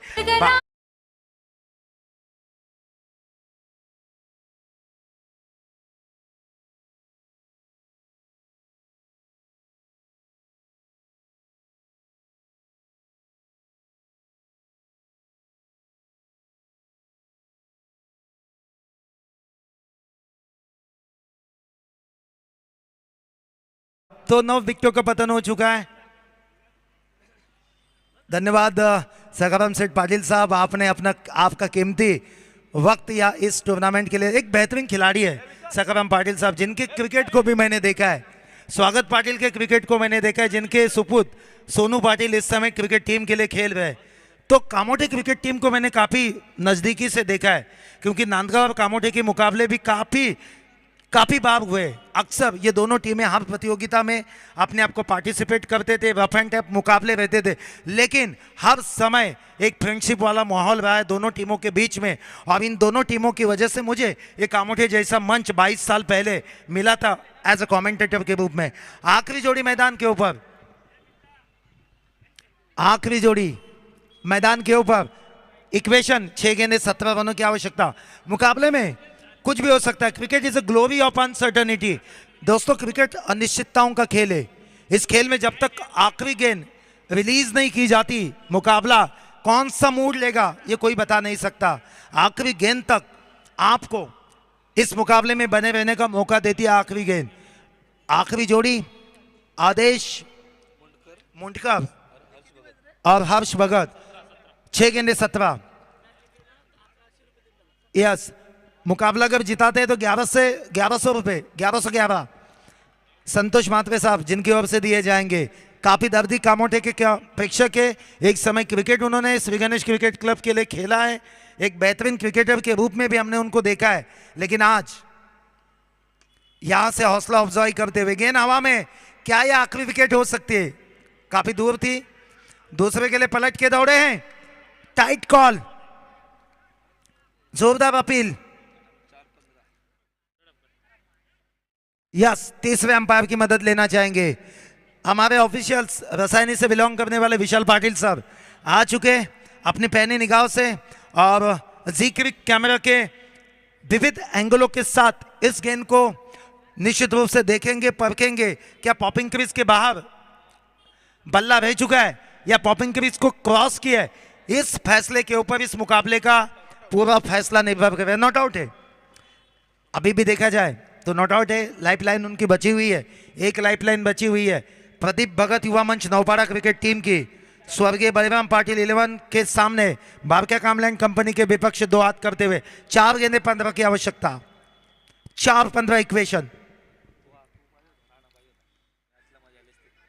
तो 9 विकेटों का पतन हो चुका है। धन्यवाद सखाराम सेठ पाटिल साहब, आपने अपना आपका कीमती वक्त या इस टूर्नामेंट के लिए। एक बेहतरीन खिलाड़ी है सखाराम पाटिल साहब, जिनके क्रिकेट को भी मैंने देखा है। स्वागत पाटिल के क्रिकेट को मैंने देखा है, जिनके सुपुत्र सोनू पाटिल इस समय क्रिकेट टीम के लिए खेल रहे हैं। तो कामोटे क्रिकेट टीम को मैंने काफ़ी नज़दीकी से देखा है, क्योंकि नांदगांव और कामोटे के मुकाबले भी काफ़ी बार हुए। अक्सर ये दोनों टीमें हर प्रतियोगिता में अपने आप को पार्टिसिपेट करते थे, रफ एंड टफ मुकाबले रहते थे, लेकिन हर समय एक फ्रेंडशिप वाला माहौल रहा है दोनों टीमों के बीच में। और इन दोनों टीमों की वजह से मुझे ये कामोटे जैसा मंच 22 साल पहले मिला था एज अ कमेंटेटर के रूप में। आखिरी जोड़ी मैदान के ऊपर, आखिरी जोड़ी मैदान के ऊपर। इक्वेशन 6 गेंदे 17 रनों की आवश्यकता। मुकाबले में कुछ भी हो सकता है। Cricket is a glory of uncertainty. दोस्तों क्रिकेट अनिश्चितताओं का खेल है। इस खेल में जब तक आखिरी गेंद रिलीज नहीं की जाती, मुकाबला कौन सा मूड लेगा ये कोई बता नहीं सकता। आखिरी गेंद तक आपको इस मुकाबले में बने रहने का मौका देती है आखिरी गेंद। आखिरी जोड़ी आदेश मुंडकर और हर्ष भगत, 6 गेंदे 17। यस, मुकाबला अगर जिताते हैं तो 1100 रुपये, 1111 संतोष मात्रे साहब जिनकी ओर से दिए जाएंगे। काफ़ी दर्दी कामोटे के क्या प्रेक्षक है। एक समय क्रिकेट उन्होंने श्री गणेश क्रिकेट क्लब के लिए खेला है, एक बेहतरीन क्रिकेटर के रूप में भी हमने उनको देखा है। लेकिन आज यहां से हौसला अफजाई करते हुए गेंद हवा में, क्या यह आखिरी विकेट हो सकती है? काफ़ी दूर थी, दूसरे के लिए पलट के दौड़े हैं। टाइट कॉल, जोरदार अपील। यस, तीसरे अंपायर की मदद लेना चाहेंगे। हमारे ऑफिशियल्स रसायनी से बिलोंग करने वाले विशाल पाटिल साहब आ चुके। अपनी पैनी निगाहों से और जी क्रिक कैमरा के विविध एंगलों के साथ इस गेंद को निश्चित रूप से देखेंगे, परखेंगे। क्या पॉपिंग क्रीज के बाहर बल्ला रह चुका है या पॉपिंग क्रीज को क्रॉस किया है? इस फैसले के ऊपर इस मुकाबले का पूरा फैसला निर्भर कर रहा है। नॉट आउट है, अभी भी देखा जाए तो नॉट आउट है। लाइफ लाइन उनकी बची हुई है, एक लाइफ लाइन बची हुई है। प्रदीप भगत युवा मंच नौपाड़ा क्रिकेट टीम की स्वर्गीय बलराम पाटिल 11 के सामने भारतीय कामलैंड कंपनी के विपक्ष दो हाथ करते हुए 4 गेंदे 15 की आवश्यकता, 4-15 इक्वेशन।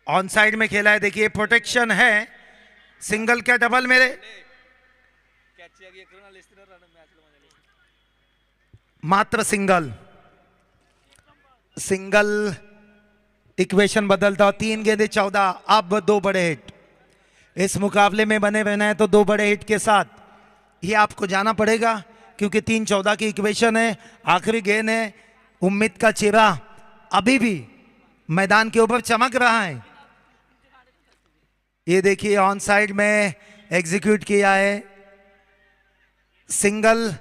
ऑन साइड में खेला है, देखिए प्रोटेक्शन है। सिंगल क्या डबल मेरे? मात्र सिंगल, सिंगल इक्वेशन बदलता हो। 3 गेंदे 14, अब 2 बड़े हिट। इस मुकाबले में बने रहना है तो 2 बड़े हिट के साथ ही आपको जाना पड़ेगा, क्योंकि 3-14 की इक्वेशन है। आखिरी गेंद है। उम्मीद का चेहरा अभी भी मैदान के ऊपर चमक रहा है। ये देखिए ऑन साइड में एग्जीक्यूट किया है। सिंगल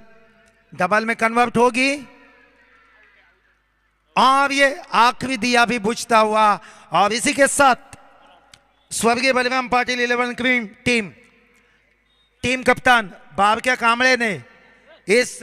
डबल में कन्वर्ट होगी और ये आखिरी दिया भी बुझता हुआ। और इसी के साथ स्वर्गीय बलराम पाटिल 11 टीम कप्तान बारक्या कामड़े ने इस